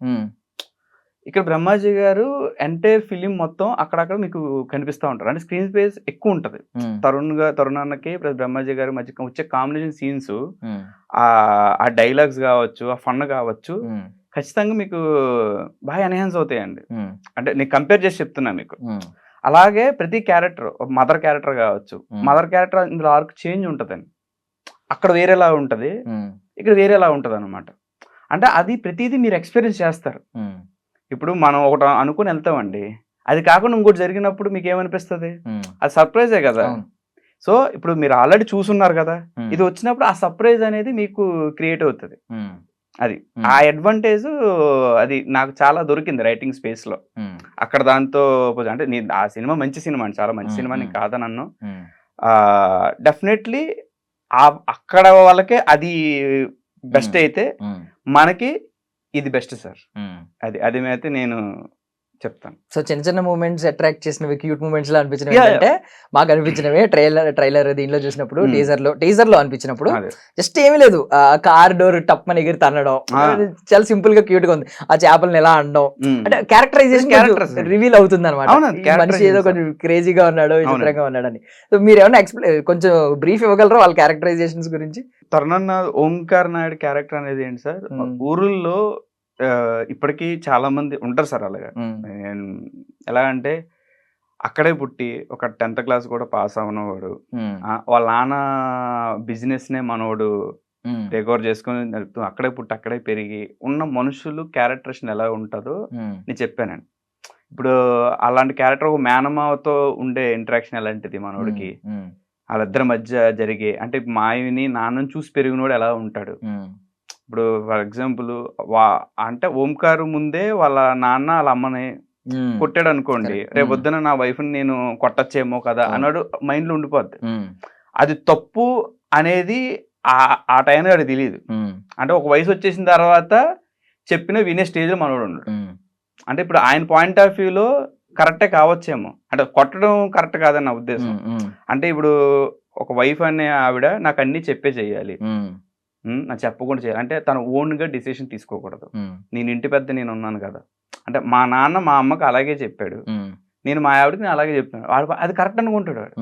ఇక్కడ బ్రహ్మాజీ గారు ఎంటైర్ ఫిలిం మొత్తం అక్కడక్కడ మీకు కనిపిస్తూ ఉంటారు. అంటే స్క్రీన్ స్పేస్ ఎక్కువ ఉంటది. తరుణ్ అన్నకి ప్లస్ బ్రహ్మాజీ గారి మధ్య వచ్చే కాంబినేషన్ సీన్స్, ఆ డైలాగ్స్ కావచ్చు, ఆ ఫన్ కావచ్చు, ఖచ్చితంగా మీకు బాగా ఎన్హాన్స్ అవుతాయండి. అంటే నేను కంపేర్ చేసి చెప్తున్నా మీకు. అలాగే ప్రతి క్యారెక్టర్, మదర్ క్యారెక్టర్ కావచ్చు, మదర్ క్యారెక్టర్ ఇందులో ఆర్క్ చేంజ్ ఉంటదండి. అక్కడ వేరేలా ఉంటది, ఇక్కడ వేరేలా ఉంటది అనమాట. అంటే అది ప్రతిదీ మీరు ఎక్స్పీరియన్స్ చేస్తారు. ఇప్పుడు మనం ఒకటి అనుకుని వెళ్తామండి, అది కాకుండా ఇంకోటి జరిగినప్పుడు మీకు ఏమనిపిస్తుంది? అది సర్ప్రైజే కదా. సో ఇప్పుడు మీరు ఆల్రెడీ చూసున్నారు కదా, ఇది వచ్చినప్పుడు ఆ సర్ప్రైజ్ అనేది మీకు క్రియేట్ అవుతుంది. అది ఆ అడ్వాంటేజ్ అది నాకు చాలా దొరికింది రైటింగ్ స్పేస్ లో. అక్కడ దాంతో అంటే ఆ సినిమా మంచి సినిమా అండి, చాలా మంచి సినిమా, నేను కాదనన్ను. డెఫినెట్లీ అక్కడ వాళ్ళకే అది బెస్ట్ అయితే మనకి ఇది బెస్ట్ సార్. అది అయితే నేను చెప్తాను. సో చిన్న చిన్న మూమెంట్స్ అట్రాక్ట్ చేసినవి, క్యూట్ మూమెంట్స్ లో అనిపించినవి అంటే మాకు అనిపించినవి ట్రైలర్ దీంట్లో చూసినప్పుడు, టీజర్ లో అనిపించినప్పుడు జస్ట్ ఏమీ లేదు, కార్ డోర్ టప్ అని ఎగిరి తన్నడం చాలా సింపుల్ గా క్యూట్ గా ఉంది. ఆ చేపలను ఎలా అనడం అంటే క్యారెక్టరైజేషన్ రివీల్ అవుతుంది అనమాట. మనిషి ఏదో కొంచెం క్రేజీగా ఉన్నాడు, విచిత్రంగా ఉన్నాడు అని. సో మీరు ఏమైనా కొంచెం బ్రీఫ్ ఇవ్వగలరా వాళ్ళ క్యారెక్టరైజేషన్స్ గురించి? తరుణన్న ఓంకార్ నాయుడు క్యారెక్టర్ అనేది ఏంటి సార్, ఊరుల్లో ఇప్పటికీ చాలా మంది ఉంటారు సార్ అలాగా. ఎలా అంటే అక్కడే పుట్టి ఒక 10th క్లాస్ కూడా పాస్ అవనవాడు, వాళ్ళ నాన్న బిజినెస్ నే మనోడు టేక్ ఓవర్ చేసుకుని అక్కడే పుట్టి అక్కడే పెరిగి ఉన్న మనుషులు క్యారెక్టరేషన్ ఎలా ఉంటుందో నేను చెప్పానండి. ఇప్పుడు అలాంటి క్యారెక్టర్ ఒక మేనమావతో ఉండే ఇంటరాక్షన్ ఎలాంటిది మనోడికి, వాళ్ళిద్దరి మధ్య జరిగే అంటే మాయని నాన్నని చూసి పెరిగినోడు ఎలా ఉంటాడు. ఇప్పుడు ఫర్ ఎగ్జాంపుల్ అంటే ఓంకార్ ముందే వాళ్ళ నాన్న వాళ్ళ అమ్మని కొట్టాడు అనుకోండి, రేపొద్దున నా వైఫ్ ని నేను కొట్టచ్చేమో కదా అన్నాడు మైండ్ లో ఉండిపోద్ది. అది తప్పు అనేది ఆ టైంలో అది తెలియదు. అంటే ఒక వయసు వచ్చేసిన తర్వాత చెప్పిన వినే స్టేజ్ లో మనోడు ఉన్నాడు. అంటే ఇప్పుడు ఆయన పాయింట్ ఆఫ్ వ్యూలో కరెక్టే కావచ్చేమో, అంటే కొట్టడం కరెక్ట్ కాదని నా ఉద్దేశం. అంటే ఇప్పుడు ఒక వైఫ్ అనే ఆవిడ నాకు అన్ని చెప్పే చెయ్యాలి, నాకు చెప్పకుండా చేయాలి, అంటే తను ఓన్ గా డిసిషన్ తీసుకోకూడదు. నేను ఇంటి పెద్ద నేను ఉన్నాను కదా, అంటే మా నాన్న మా అమ్మకి అలాగే చెప్పాడు, నేను మా ఆవిడకి నేను అలాగే చెప్తున్నాను, వాడు అది కరెక్ట్ అనుకుంటాడు. వాడు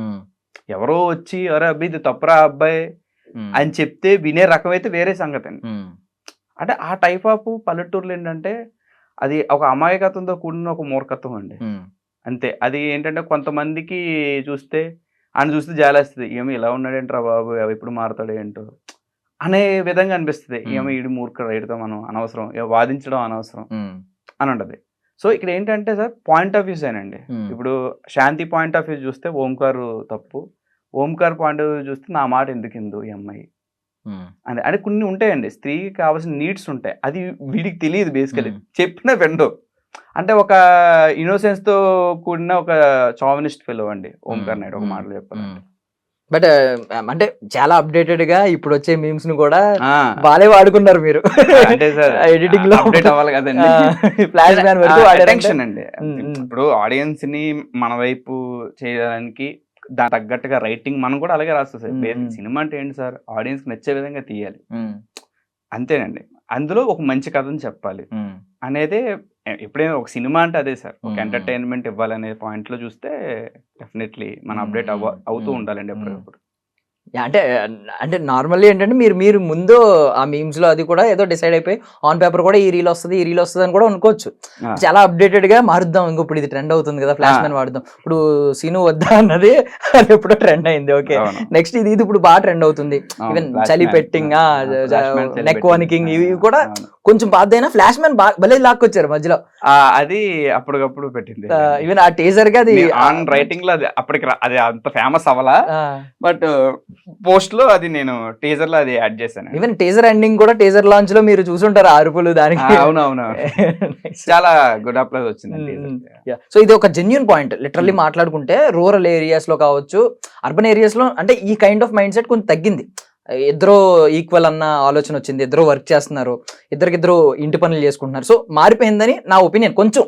ఎవరో వచ్చి అరే అబ్బాయి ఇది తప్పురా అబ్బాయి అని చెప్తే వినే రకం అయితే వేరే సంగతి అండి. అంటే ఆ టైప్ ఆఫ్ పల్లెటూరులో ఏంటంటే అది ఒక అమాయకత్వంతో కూడిన ఒక మూర్ఖత్వం అండి. అంతే. అది ఏంటంటే కొంతమందికి చూస్తే ఆయన చూస్తే జాలేస్తుంది. ఏమో ఇలా ఉన్నాడేంట్రా బాబు, ఎప్పుడు మారుతాడు ఏంటో అనే విధంగా అనిపిస్తుంది. ఏమో ఈడు మూర్ఖుడు, ఈడితో మనం అనవసరం, వాదించడం అనవసరం అని ఉంటది. సో ఇక్కడ ఏంటంటే సార్ పాయింట్ ఆఫ్ వ్యూస్ ఏనండి. ఇప్పుడు శాంతి పాయింట్ ఆఫ్ వ్యూ చూస్తే ఓంకార్ తప్పు, ఓంకార్ పాయింట్ ఆఫ్ వ్యూ చూస్తే నా మాట ఎందుకు ఇందు ఈ అమ్మాయి అని. అంటే కొన్ని ఉంటాయండి, స్త్రీకి కావాల్సిన నీడ్స్ ఉంటాయి, అది వీడికి తెలియదు బేసికలీ, చెప్పిన వెండో. అంటే ఒక ఇన్నోసెన్స్ తో కూడిన ఒక చావనిస్ట్ ఫెలో అండి ఓంకార్ నాయుడు, ఒక మాటలు చెప్పాలంటే. బట్ అంటే చాలా అప్డేటెడ్ గా ఇప్పుడు వచ్చే మీమ్స్ ను కూడా బాగా వాడుకున్నారు మీరు. అంటే సార్ ఎడిటింగ్ లో అప్డేట్ అవ్వాలి కదండి, ఫ్లాష్ బ్యాన్ వరకు అటెన్షన్ అండి. ఇప్పుడు ఆడియన్స్ ని మన వైపు చేయడానికి దాని తగ్గట్టుగా రైటింగ్ మనం కూడా అలాగే రాస్తాం సార్. సినిమా అంటే ఏంటి సార్, ఆడియన్స్ కి నచ్చే విధంగా తీయాలి అంతేనండి. అందులో ఒక మంచి కథను చెప్పాలి అనేదే ఎప్పుడైనా ఒక సినిమా అంటే అదే సార్. ఒక ఎంటర్టైన్మెంట్ ఇవ్వాలనే పాయింట్ లో చూస్తే డెఫినెట్లీ మనం అప్డేట్ అవుతూ ఉండాలండి ఎప్పటికప్పుడు. అంటే అంటే నార్మల్లీ ఏంటంటే మీరు ముందు ఆ మీమ్స్ లో అది కూడా ఏదో డిసైడ్ అయిపోయి ఆన్ పేపర్ కూడా ఈ రీల్ వస్తుంది అని కూడా అనుకోవచ్చు. చాలా అప్డేటెడ్ గా మారుద్దాం, ఇప్పుడు ఇది ట్రెండ్ అవుతుంది కదా, ఫ్లాష్ మ్యాన్ వాడుదాం. ఇప్పుడు సీను వద్దా అన్నది అది ఎప్పుడో ట్రెండ్ అయింది. ఓకే, నెక్స్ట్ ఇది ఇప్పుడు బాగా ట్రెండ్ అవుతుంది. ఈవెన్ చలి పెట్టింగ్, నెక్ వనికింగ్, ఇవి కూడా కొంచెం పాతైనా ఫ్లాష్ మ్యాన్ భలే లాక్కొచ్చారు మధ్యలో. అది అప్పటికప్పుడు పెట్టింది. ఈవెన్ ఆ టీజర్ గా అది ఆన్ రైటింగ్ లో అప్పటికి అది అంత ఫేమస్ అవ్వాలా, బట్ పోస్ట్ లో అది నేను టీజర్ లో అది యాడ్ చేశాను. ఈవెన్ టీజర్ ఎండింగ్ కూడా టీజర్ లాంచ్ లో మీరు చూసుంటారు అరుపులు దానికి. అవునవును, చాలా గుడ్ అప్లై వచ్చింది. సో ఇది ఒక జెన్యూన్ పాయింట్. లిటరల్లీ మాట్లాడుకుంటే రూరల్ ఏరియాస్ లో కావచ్చు, అర్బన్ ఏరియాస్ లో అంటే ఈ కైండ్ ఆఫ్ మైండ్ సెట్ కొంచెం తగ్గింది. ఇద్దరు ఈక్వల్ అన్న ఆలోచన వచ్చింది, ఇద్దరు వర్క్ చేస్తున్నారు, ఇద్దరు ఇంటి పనులు చేసుకుంటున్నారు. సో మారిపోయిందని నా ఒపీనియన్ కొంచెం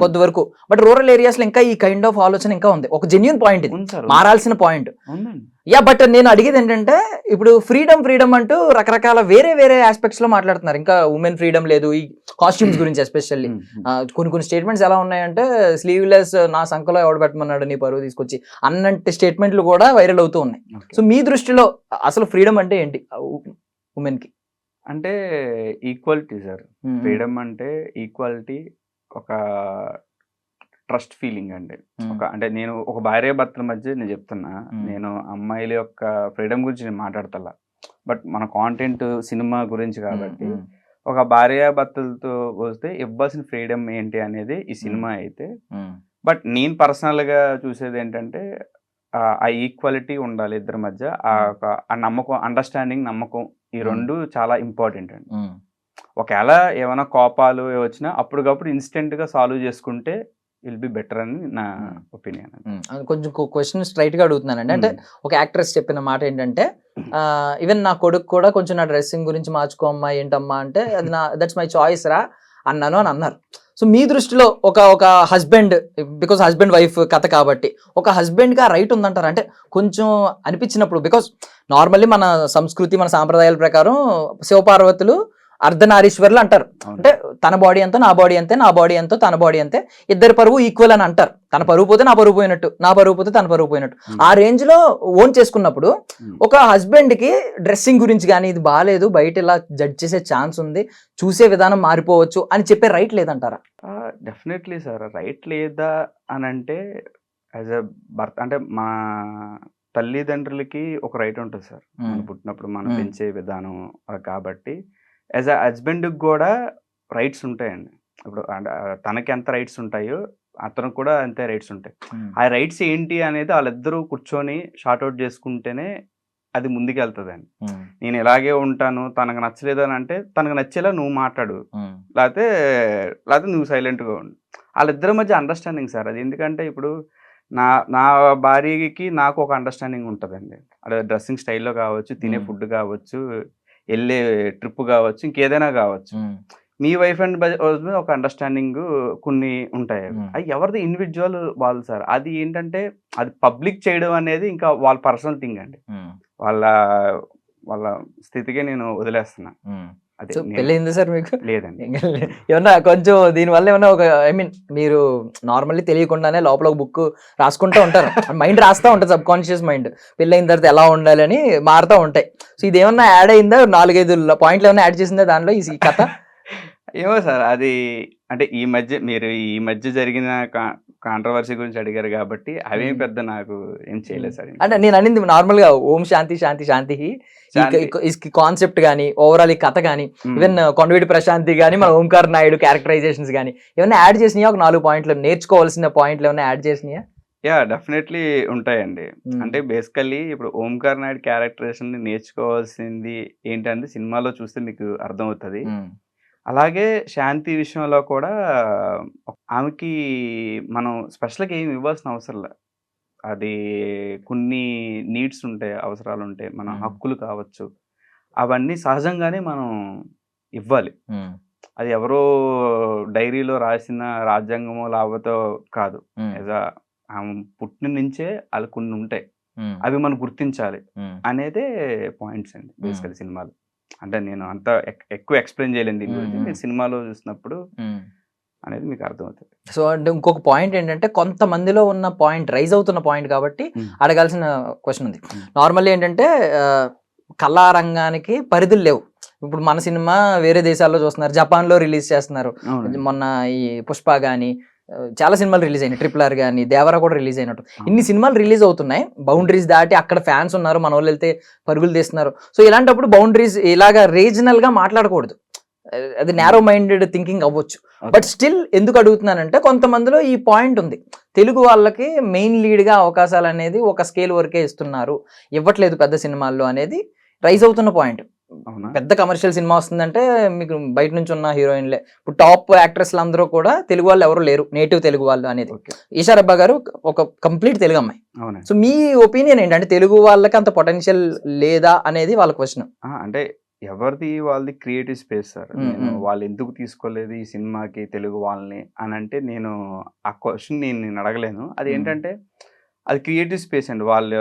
కొద్ది వరకు. బట్ రూరల్ ఏరియాస్ లో ఇంకా ఈ కైండ్ ఆఫ్ ఆలోచన ఇంకా ఉంది. ఒక జెన్యూన్ పాయింట్ ఇది, మారాల్సిన పాయింట్. బట్ నేను అడిగేది ఏంటంటే ఇప్పుడు ఫ్రీడమ్ అంటూ రకరకాల వేరే ఆస్పెక్ట్స్ లో మాట్లాడుతున్నారు. ఇంకా ఉమెన్ ఫ్రీడమ్ లేదు, ఈ కాస్ట్యూమ్స్ గురించి ఎస్పెషల్లీ కొన్ని స్టేట్మెంట్స్ ఎలా ఉన్నాయంటే స్లీవ్లెస్ నా సంఖలో ఎవడు పెట్టమన్నాడు నీ పరువు తీసుకొచ్చి అన్నట్టు స్టేట్మెంట్లు కూడా వైరల్ అవుతూ ఉన్నాయి. సో మీ దృష్టిలో అసలు ఫ్రీడమ్ అంటే ఏంటి ఉమెన్ కి? అంటే ఈక్వాలిటీ సార్. ఫ్రీడమ్ అంటే ఈక్వాలిటీ, ఒక ట్రస్ట్ ఫీలింగ్ అండి. అంటే నేను ఒక భార్య భర్తల మధ్య నేను చెప్తున్నా, నేను అమ్మాయిల యొక్క ఫ్రీడమ్ గురించి నేను మాట్లాడతా, బట్ మన కాంటెంట్ సినిమా గురించి కాబట్టి ఒక భార్య భర్తలతో వస్తే ఇవ్వాల్సిన ఫ్రీడమ్ ఏంటి అనేది ఈ సినిమా అయితే. బట్ నేను పర్సనల్ గా చూసేది ఏంటంటే ఆ ఈక్వాలిటీ ఉండాలి ఇద్దరి మధ్య, ఆ నమ్మకం, అండర్స్టాండింగ్, నమ్మకం, ఈ రెండు చాలా ఇంపార్టెంట్ అండి. ఒకవేళ ఏమైనా కోపాలు వచ్చినా అప్పటికప్పుడు ఇన్స్టెంట్ గా సాల్వ్ చేసుకుంటే విల్ బి బెటర్ అని నా ఒపీనియన్. కొంచెం క్వశ్చన్ స్ట్రైట్ గా అడుగుతున్నానండి. అంటే ఒక యాక్ట్రెస్ చెప్పిన మాట ఏంటంటే ఈవెన్ నా కొడుకు కూడా కొంచెం నా డ్రెస్సింగ్ గురించి మార్చుకోమ్మా ఏంటమ్మా అంటే అది దట్స్ మై చాయిస్ రా అన్నాను అని అన్నారు. సో మీ దృష్టిలో ఒక హస్బెండ్, బికాస్ హస్బెండ్ వైఫ్ కథ కాబట్టి ఒక హస్బెండ్ గా రైట్ ఉందంటారు? అంటే కొంచెం అనిపించినప్పుడు, బికాస్ నార్మల్లీ మన సంస్కృతి, మన సాంప్రదాయాల ప్రకారం శివపార్వతులు అర్ధనారీశ్వర్లు అంటారు. అంటే తన బాడీ ఎంతో నా బాడీ అంతే, నా బాడీ ఎంతో తన బాడీ అంతే, ఇద్దరు పరువు ఈక్వల్ అని అంటారు. తన పరువు పోతే నా పరువు పోయినట్టు, నా పరువు పోతే తన పరువు పోయినట్టు. ఆ రేంజ్ లో ఓన్ చేసుకున్నప్పుడు ఒక హస్బెండ్ కి డ్రెస్సింగ్ గురించి కానీ ఇది బాగాలేదు, బయట ఇలా జడ్జ్ చేసే ఛాన్స్ ఉంది, చూసే విధానం మారిపోవచ్చు అని చెప్పే రైట్ లేదంటారా? డెఫినెట్లీ సార్, రైట్ లేదా అని అంటే యాజ్ ఎ భర్త అంటే మా తల్లిదండ్రులకి ఒక రైట్ ఉంటుంది సార్, మనం పుట్టినప్పుడు మనం పెంచే విధానం కాబట్టి. యాజ్ అ హస్బెండ్కి కూడా రైట్స్ ఉంటాయండి. ఇప్పుడు తనకి ఎంత రైట్స్ ఉంటాయో అతనికి కూడా అంతే రైట్స్ ఉంటాయి. ఆ రైట్స్ ఏంటి అనేది వాళ్ళిద్దరూ కూర్చొని షార్ట్అవుట్ చేసుకుంటేనే అది ముందుకు వెళ్తుందండి. నేను ఇలాగే ఉంటాను, తనకు నచ్చలేదు అని అంటే తనకు నచ్చేలా నువ్వు మాట్లాడు, లేకపోతే నువ్వు సైలెంట్గా ఉండు. వాళ్ళిద్దరి మధ్య అండర్స్టాండింగ్ సార్ అది. ఎందుకంటే ఇప్పుడు నా భార్యకి నాకు ఒక అండర్స్టాండింగ్ ఉంటుందండి. అదే డ్రెస్సింగ్ స్టైల్లో కావచ్చు, తినే ఫుడ్ కావచ్చు, వెళ్ళే ట్రిప్ కావచ్చు, ఇంకేదైనా కావచ్చు. మీ వైఫ్ అండ్ హస్బెండ్ ఒక అండర్స్టాండింగ్ కొన్ని ఉంటాయి. అది ఎవరిది ఇండివిజువల్ వాళ్ళు సార్. అది ఏంటంటే అది పబ్లిక్ చేయడం అనేది ఇంకా వాళ్ళ పర్సనల్ థింగ్ అండి. వాళ్ళ స్థితికే నేను వదిలేస్తున్నా. అదే సో పెళ్ళయిందా సార్ మీకు? లేదండి. ఏమన్నా కొంచెం దీనివల్ల ఏమన్నా ఒక ఐ మీన్ మీరు నార్మల్లీ తెలియకుండానే లోపల ఒక బుక్ రాసుకుంటూ ఉంటారు, మైండ్ రాస్తూ ఉంటుంది, సబ్ కాన్షియస్ మైండ్ పెళ్ళైన తర్వాత ఎలా ఉండాలని మారుతూ ఉంటాయి. సో ఇది ఏమన్నా యాడ్ అయిందా, 4-5 పాయింట్లు ఏమన్నా యాడ్ చేసిందా దానిలో ఈ కథ? ఏమో సార్ అది అంటే ఈ మధ్య జరిగిన కాంట్రవర్సీ గురించి అడిగారు కాబట్టి అవేం పెద్ద నాకు ఏం చేయలేదు సార్. అంటే నేను అనింది నార్మల్ గా ఓం శాంతి శాంతి శాంతి కాన్సెప్ట్ గానీ ఓవరాల్ ఈ కథ గానీ ఈవెన్ కొండవీటి ప్రశాంతి గానీ మన ఓంకార్ నాయుడు క్యారెక్టరైజేషన్స్ గానీ ఏమన్నా యాడ్ చేసినాయా? ఒక 4 పాయింట్లు నేర్చుకోవాల్సిన పాయింట్లు ఏమన్నా యాడ్ చేసినాయా? యా డెఫినెట్లీ ఉంటాయండి. అంటే బేసికల్లీ ఇప్పుడు ఓంకార్ నాయుడు క్యారెక్టరేషన్ నేర్చుకోవాల్సింది ఏంటంటే సినిమాలో చూస్తే మీకు అర్థమవుతుంది. అలాగే శాంతి విషయంలో కూడా ఆమెకి మనం స్పెషల్గా ఏమి ఇవ్వాల్సిన అవసరం లేదు. అది కొన్ని నీడ్స్ ఉంటాయి, అవసరాలు ఉంటాయి, మన హక్కులు కావచ్చు, అవన్నీ సహజంగానే మనం ఇవ్వాలి. అది ఎవరో డైరీలో రాసిన రాజ్యాంగమో లాభతో కాదు. ఆమె పుట్టిన నుంచే అలా కొన్ని ఉంటాయి, అవి మనం గుర్తించాలి అనేదే పాయింట్స్ అండి బేసికల్ సినిమాలు. అంటే నేను అంత ఎక్కువ ఎక్స్ప్లెయిన్ చేయలేను దీని గురించి, మీరు సినిమాలో చూసినప్పుడు అనేది మీకు అర్థమవుతుంది. సో అంటే ఇంకొక పాయింట్ ఏంటంటే కొంతమందిలో ఉన్న పాయింట్ రైజ్ అవుతున్న పాయింట్ కాబట్టి అడగాల్సిన క్వశ్చన్ ఉంది. నార్మల్లీ ఏంటంటే కళారంగానికి పరిధులు లేవు. ఇప్పుడు మన సినిమా వేరే దేశాల్లో చూస్తున్నారు, జపాన్లో రిలీజ్ చేస్తున్నారు. మొన్న ఈ పుష్ప కానీ చాలా సినిమాలు రిలీజ్ అయినాయి, RRR కానీ దేవరా కూడా రిలీజ్ అయినట్టు ఇన్ని సినిమాలు రిలీజ్ అవుతున్నాయి. బౌండరీస్ దాటి అక్కడ ఫ్యాన్స్ ఉన్నారు, మన వాళ్ళు వెళ్తే పరుగులు తీస్తున్నారు. సో ఇలాంటప్పుడు బౌండరీస్ ఇలాగా రీజనల్ గా మాట్లాడకూడదు, అది నేరో మైండెడ్ థింకింగ్ అవ్వచ్చు. బట్ స్టిల్ ఎందుకు అడుగుతున్నానంటే కొంతమందిలో ఈ పాయింట్ ఉంది, తెలుగు వాళ్ళకి మెయిన్ లీడ్ గా అవకాశాలు అనేది ఒక స్కేల్ వరకే ఇస్తున్నారు, ఇవ్వట్లేదు పెద్ద సినిమాల్లో అనేది రైజ్ అవుతున్న పాయింట్. పెద్ద కమర్షియల్ సినిమా వస్తుందంటే మీకు బయట నుంచి ఉన్న హీరోయిన్లే, ఇప్పుడు టాప్ యాక్ట్రెస్లు అందరూ కూడా తెలుగు వాళ్ళు ఎవరు లేరు, నేటివ్ తెలుగు వాళ్ళు అనేది. ఈషా రబ్బా గారు ఒక కంప్లీట్ తెలుగు అమ్మాయి. సో మీ ఒపీనియన్ ఏంటంటే తెలుగు వాళ్ళకి అంత పొటెన్షియల్ లేదా అనేది వాళ్ళ క్వశ్చన్. అంటే ఎవరిది వాళ్ళది క్రియేటివ్ స్పేస్ సార్. నేను వాళ్ళు ఎందుకు తీసుకోలేదు ఈ సినిమాకి తెలుగు వాళ్ళని అని అంటే నేను ఆ క్వశ్చన్ నేను అడగలేను. అది ఏంటంటే అది క్రియేటివ్ స్పేస్ అండి. వాళ్ళ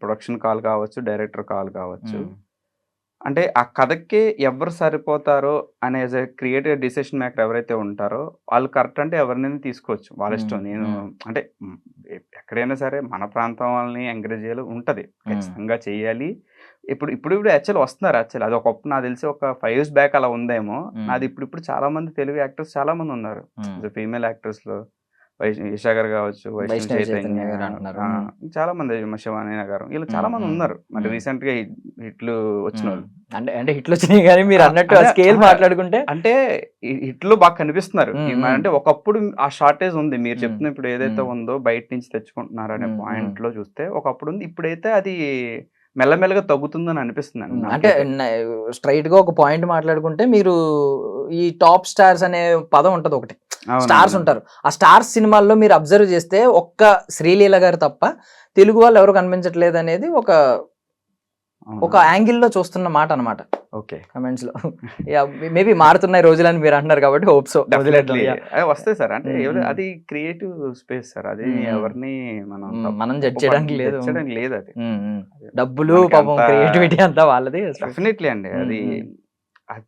ప్రొడక్షన్ కాల్ కావచ్చు, డైరెక్టర్ కాల్ కావచ్చు. అంటే ఆ కథకి ఎవరు సరిపోతారో అనే క్రియేటివ్ డిసిషన్ మేకర్ ఎవరైతే ఉంటారో వాళ్ళు కరెక్ట్ అంటే ఎవరినైనా తీసుకోవచ్చు, వాళ్ళ ఇష్టం. నేను అంటే ఎక్కడైనా సరే మన ప్రాంతం వాళ్ళని ఎంకరేజ్ చేయాలి ఉంటుంది, ఖచ్చితంగా చేయాలి. ఇప్పుడు యాక్చువల్ వస్తున్నారు. యాక్చువల్ అది ఒకప్పుడు నాకు తెలిసి ఒక 5 years బ్యాక్ అలా ఉందేమో. నాది ఇప్పుడు చాలా మంది తెలుగు యాక్టర్స్ చాలా మంది ఉన్నారు, ఫీమేల్ యాక్టర్స్ లో ఈషా గారు కావచ్చు, వైష్ణవి చైతన్య చాలా మంది, శివాని గారు, వీళ్ళు చాలా మంది ఉన్నారు. మరి రీసెంట్ గా హిట్లు వచ్చిన వాళ్ళు, అంటే హిట్లు వచ్చినాయి కానీ మీరు అన్నట్టు స్కేల్ మాట్లాడుకుంటే అంటే హిట్లు బాగా కనిపిస్తున్నారు. అంటే ఒకప్పుడు ఆ షార్టేజ్ ఉంది, మీరు చెప్తున్న ఇప్పుడు ఏదైతే ఉందో బయట నుంచి తెచ్చుకుంటున్నారు అనే పాయింట్ లో చూస్తే ఒకప్పుడు ఉంది. ఇప్పుడైతే అది మెల్లమెల్లగా తగ్గుతుందని అనిపిస్తుంది. అంటే స్ట్రైట్ గా ఒక పాయింట్ మాట్లాడుకుంటే మీరు ఈ టాప్ స్టార్స్ అనే పదం ఉంటది, ఒకటి స్టార్స్ ఉంటారు. ఆ స్టార్స్ సినిమాల్లో మీరు అబ్జర్వ్ చేస్తే ఒక్క శ్రీలీల గారు తప్ప తెలుగు వాళ్ళు ఎవరు కనిపించట్లేదు అనేది ఒక యాంగిల్లో చూస్తున్న మాట అనమాట. ఓకే, కమెంట్స్ లో మేబీ మారుతున్నాయి రోజులని మీరు అంటున్నారు కాబట్టి హోప్స్ వస్తాయి సార్. అంటే అది క్రియేటివ్ స్పేస్ సార్, అది ఎవరిని మనం జడ్జ్ చేయడానికి లేదు. అది డబ్బులు పాపం క్రియేటివిటీ అంతా వాళ్ళది. డెఫినెట్లీ అండి, అది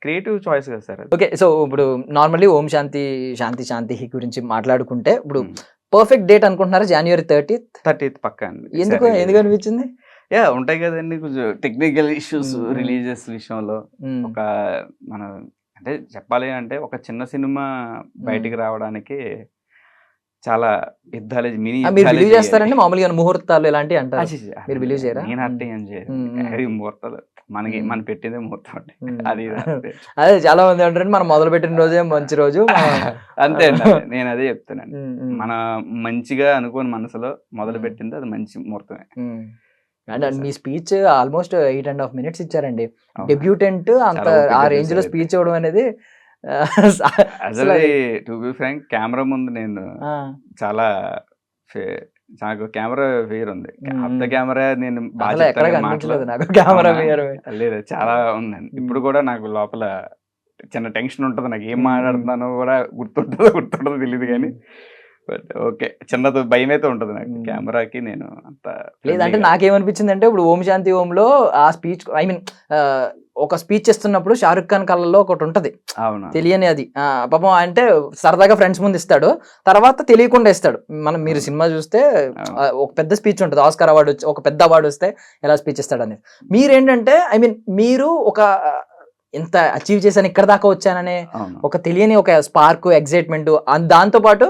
క్రియేటివ్ చాయిస్ కదా సార్. ఓకే, సో ఇప్పుడు నార్మల్లీ ఓం శాంతి శాంతి శాంతి గురించి మాట్లాడుకుంటే ఇప్పుడు పర్ఫెక్ట్ డేట్ అనుకుంటున్నారా? January 30th పక్కా అండి. ఎందుకు అనిపించింది? ఉంటాయి కదండి కొంచెం టెక్నికల్ ఇష్యూస్ రిలీజియస్ విషయంలో. ఒక మన అంటే చెప్పాలి అంటే ఒక చిన్న సినిమా బయటికి రావడానికి చాలా యుద్ధాలు, బిలీవ్ చేస్తారండి మామూలుగా ముహూర్తాలు ఇలాంటివి అంటారు, మీరు బిలీవ్ చేయరా? నేను అర్థం ఏం చేయను, ముహూర్తాలు మన పెట్టిందే ముహూర్తం అండి. అదే చాలా మంది అంటారండి మనం మొదలు పెట్టిన రోజే మంచి రోజు అంతే అండి. నేను అదే చెప్తానండి, మన మంచిగా అనుకోని మనసులో మొదలు పెట్టింది అది మంచి ముహూర్తమే. అండ్ మీ స్పీచ్ ఆల్మోస్ట్ 8.5 minutes ఇచ్చారండి. డెబ్యూటెంట్ అంత ఆ రేంజ్ లో స్పీచ్ ఇవ్వడం అనేది టు బి ఫ్రాంక్ కెమెరా ముందు నేను చాలా నాకు కెమెరా ఫియర్ ఉంది. అంత కెమెరా నేను లేదు, చాలా ఉందండి. ఇప్పుడు కూడా నాకు లోపల చిన్న టెన్షన్ ఉంటుంది, నాకు ఏం మాట్లాడుతున్నానో కూడా గుర్తుంటుందో తెలియదు కానీ బట్ ఓకే, చిన్నది భయం అయితే ఉంటుంది నాకు కెమెరాకి. నేను అంత లేదంటే నాకేమనిపించింది అంటే ఇప్పుడు ఓం శాంతి ఓంలో ఆ స్పీచ్ ఐ మీన్ ఒక స్పీచ్ ఇస్తున్నప్పుడు షారుఖ్ ఖాన్ కళ్ళలో ఒకటి ఉంటది అవును తెలియని అది పాపం అంటే సరదాగా ఫ్రెండ్స్ ముందు ఇస్తాడు, తర్వాత తెలియకుండా ఇస్తాడు. మీరు సినిమా చూస్తే ఒక పెద్ద స్పీచ్ ఉంటుంది, ఆస్కార్ అవార్డు వచ్చి ఒక పెద్ద అవార్డు వస్తే ఎలా స్పీచ్ ఇస్తాడు అనేది. మీరేంటంటే మీరు ఒక ఇంత అచీవ్ చేశాను ఇక్కడ దాకా వచ్చాననే ఒక తెలియని ఒక స్పార్క్ ఎక్సైట్మెంట్, దాంతో పాటు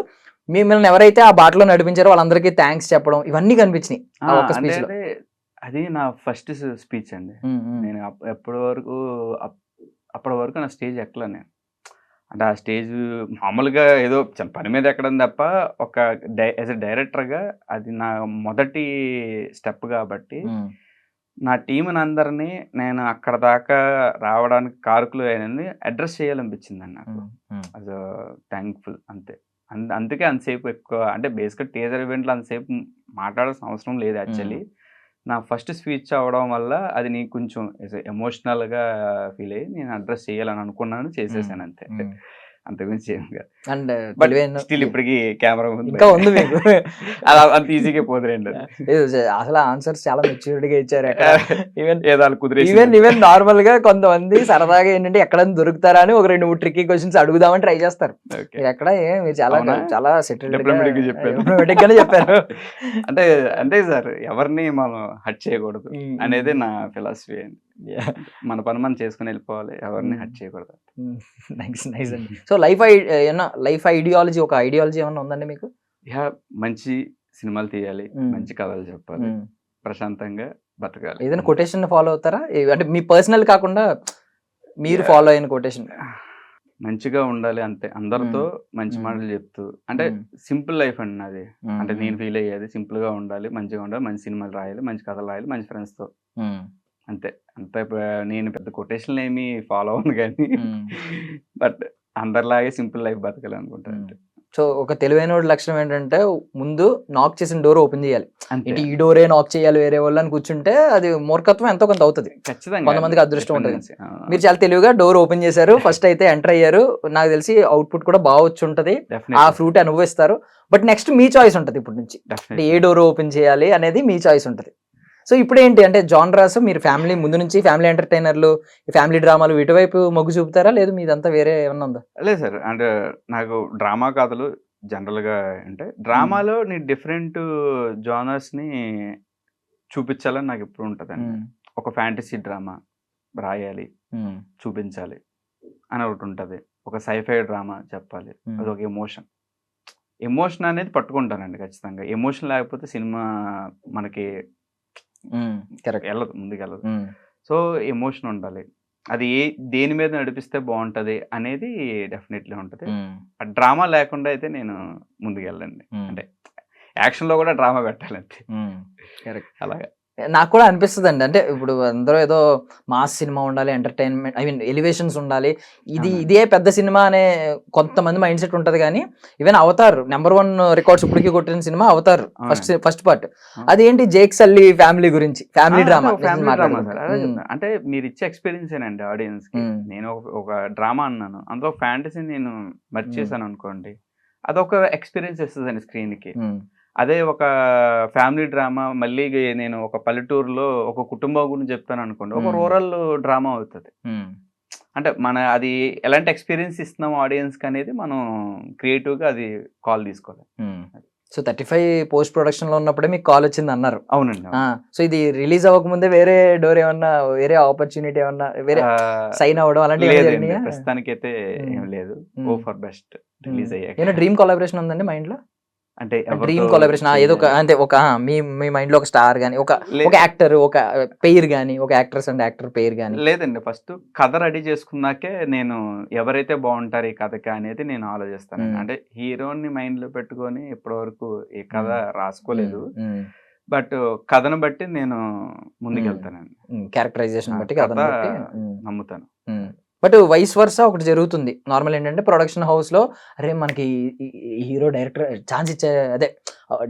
మిమ్మల్ని ఎవరైతే ఆ బాటలో నడిపించారో వాళ్ళందరికీ థ్యాంక్స్ చెప్పడం ఇవన్నీ కనిపించినాయి ఒక స్పీచ్ లో. అది నా ఫస్ట్ స్పీచ్ అండి. నేను అప్పటి వరకు నా స్టేజ్ ఎక్కలే నేను. అంటే ఆ స్టేజ్ మామూలుగా ఏదో పని మీద ఎక్కడం తప్ప ఒక యాజ్ ఎ డైరెక్టర్గా అది నా మొదటి స్టెప్ కాబట్టి నా టీంని అందరినీ నేను అక్కడ దాకా రావడానికి కారకులు అయినని అడ్రస్ చేయాలనిపించింది నాకు. యాజ్ థ్యాంక్ఫుల్ అంతే. అందుకే అంతసేపు ఎక్కువ అంటే బేసిక్గా టీజర్ ఈవెంట్లో అంతసేపు మాట్లాడాల్సిన అవసరం లేదు యాక్చువల్లీ. నా ఫస్ట్ స్పీచ్ అవ్వడం వల్ల అది నీకు కొంచెం ఎమోషనల్గా ఫీల్ అయ్యి నేను అడ్రస్ చేయాలని అనుకున్నాను, చేసేసాను అంతే. అంతకుమించి అండ్ స్టిల్ ఇప్పటికి కెమెరా ఇంకా ఉంది మీకు అలా అంత ఈజీగా పోదులేండి. అసలు ఆన్సర్స్ చాలా మెచ్యూరిటీ గా ఇచ్చారు. ఈవెన్ నార్మల్ గా కొంతమంది సరదాగా ఏంటంటే ఎక్కడ దొరుకుతారా అని ఒక 2-3 ట్రిక్కీ క్వశ్చన్స్ అడుగుదామని ట్రై చేస్తారు. ఎక్కడ మీరు చాలా సెటిల్డ్ గానే చెప్పారు. అంటే సార్ ఎవరిని మనం హట్ చేయకూడదు అనేది నా ఫిలాసఫీ అండి. మన పని మనం చేసుకుని వెళ్ళిపోవాలి, ఎవరిని హట్ చేయకూడదు. నైస్ అండి. సో లైఫ్ ఐడియాలజీ ఒక ఐడియాలజీ ఏమన్నా ఉందండి మీకు? మంచి సినిమాలు తీయాలి, మంచి కథలు చెప్పాలి, ప్రశాంతంగా బతకాలి. ఏదైనా కొటేషన్ ఫాలో అవుతారా అంటే మీ పర్సనల్ కాకుండా మీరు ఫాలో అయిన కొటేషన్? మంచిగా ఉండాలి అంతే, అందరితో మంచి మాటలు చెప్తూ. అంటే సింపుల్ లైఫ్ అండి నాది. అంటే నేను ఫీల్ అయ్యేది సింపుల్ గా ఉండాలి, మంచిగా ఉండాలి, మంచి సినిమాలు రాయాలి, మంచి కథలు రాయాలి, మంచి ఫ్రెండ్స్ తో అంతే. నేను పెద్ద కొటేషన్లు ఏమి ఫాలో అవ్వను కానీ బట్ అందరిలాగే సింపుల్ లైఫ్ బతకాలి అనుకుంటాను. సో ఒక తెలివైన లక్షణం ఏంటంటే ముందు నాక్ చేసిన డోర్ ఓపెన్ చేయాలి. అంటే ఈ డోరే నాక్ చేయాలి వేరే వాళ్ళని కూర్చుంటే అది మూర్ఖత్వం ఎంతో కొంత అవుతుంది. ఖచ్చితంగా కొంతమందికి అదృష్టం ఉంటుంది. మీరు చాలా తెలివిగా డోర్ ఓపెన్ చేశారు, ఫస్ట్ అయితే ఎంటర్ అయ్యారు. నాకు తెలిసి అవుట్పుట్ కూడా బాగా వచ్చి ఉంటది, ఆ ఫ్రూట్ అనుభవిస్తారు. బట్ నెక్స్ట్ మీ చాయిస్ ఉంటుంది ఇప్పటి నుంచి, ఏ డోర్ ఓపెన్ చేయాలి అనేది మీ చాయిస్ ఉంటుంది. సో ఇప్పుడు ఏంటి అంటే జానరాస్ మీరు ఫ్యామిలీ ముందు నుంచి ఫ్యామిలీ ఎంటర్టైనర్లు, ఫ్యామిలీ డ్రామాలు ఇటువైపు మొగ్గు చూపుతారా, లేదు మీదంతా వేరే ఏమన్నా ఉందా? లేదు సార్, అంటే నాకు డ్రామా కథలు జనరల్గా అంటే డ్రామాలో నీ డిఫరెంట్ జానర్స్ని చూపించాలని నాకు ఎప్పుడు ఉంటుందండి. ఒక ఫ్యాంటసీ డ్రామా రాయాలి, చూపించాలి అని ఒకటి ఉంటుంది. ఒక సైఫై డ్రామా చెప్పాలి, అదొక ఎమోషన్ అనేది పట్టుకుంటానండి ఖచ్చితంగా. ఎమోషన్ లేకపోతే సినిమా మనకి వెళ్ళదు, ముందుకు వెళ్ళదు. సో ఎమోషన్ ఉండాలి, అది దేని మీద నడిపిస్తే బాగుంటది అనేది డెఫినెట్లీ ఉంటది. ఆ డ్రామా లేకుండా అయితే నేను ముందుకు వెళ్ళండి. అంటే యాక్షన్ లో కూడా డ్రామా పెట్టాలంటే అలాగా నాకు కూడా అనిపిస్తుంది అండి. అంటే ఇప్పుడు అందరూ ఏదో మాస్ సినిమా ఉండాలి, ఎంటర్టైన్మెంట్ ఎలివేషన్స్ ఉండాలి, ఇదే పెద్ద సినిమా అనే కొంతమంది మైండ్ సెట్ ఉంటది. కానీ ఈవెన్ అవతార్ నెంబర్ 1 రికార్డ్స్ ఇప్పటికీ కొట్టిన సినిమా అవతార్ ఫస్ట్ పార్ట్. అదేంటి జేక్ సల్లీ ఫ్యామిలీ గురించి, ఫ్యామిలీ డ్రామా. అంటే మీరు ఇచ్చే ఎక్స్పీరియన్స్ ఏనండి ఆడియన్స్ కి. నేను ఒక డ్రామా అన్నాను, అందులో ఫ్యాంటసీ నేను మర్చి చేశాను అనుకోండి, అదొక ఎక్స్పీరియన్స్ ఇస్తుందండి స్క్రీన్ కి. అదే ఒక ఫ్యామిలీ డ్రామా మళ్ళీ నేను ఒక పల్లెటూరులో ఒక కుటుంబం గురించి చెప్పాను అనుకోండి, ఒక రూరల్ డ్రామా అవుతుంది. అంటే అది ఎలాంటి ఎక్స్పీరియన్స్ ఇస్తున్నాం ఆడియన్స్ కి అనేది మనం క్రియేటివ్ గా అది కాల్ తీసుకోవాలి. సో 35 పోస్ట్ ప్రొడక్షన్ లో ఉన్నప్పుడే మీకు కాల్ వచ్చింది అన్నారు. అవునండి. సో ఇది రిలీజ్ అవ్వకముందే వేరే డోర్ ఏమన్నా, వేరే ఆపర్చునిటీ ఏమన్నా, వేరే సైన్ అవ్వడం అలాంటి ప్రస్తుతానికి అయితే ఏం లేదు. గో ఫర్ బెస్ట్ రిలీజ్ అయ్యాక. ఏమైనా డ్రీమ్ కొలాబరేషన్ ఉందండి మైండ్ లో? అంటే డ్రీమ్ కొలాబరేషన్ ఏదో ఒక, అంటే ఒక మీ మైండ్ లో ఒక స్టార్ గానీ, ఒక యాక్టర్, ఒక పేరు గానీ, ఒక యాక్ట్రెస్ అండ్ యాక్టర్ పేరు గానీ? లేదండి, ఫస్ట్ కథ రెడీ చేసుకున్నాకే నేను ఎవరైతే బాగుంటారు ఈ కథకి అనేది నేను ఆలోచిస్తాను. అంటే హీరోని మైండ్ లో పెట్టుకొని ఇప్పటి వరకు ఈ కథ రాసుకోలేదు, బట్ కథను బట్టి నేను ముందుకెళ్తానండి. క్యారెక్టరైజేషన్ బట్టి నమ్ముతాను. బట్ వైస్ వర్సా ఒకటి జరుగుతుంది. నార్మల్ ఏంటంటే ప్రొడక్షన్ హౌస్ లో అరే మనకి హీరో డైరెక్టర్ ఛాన్స్ ఇచ్చే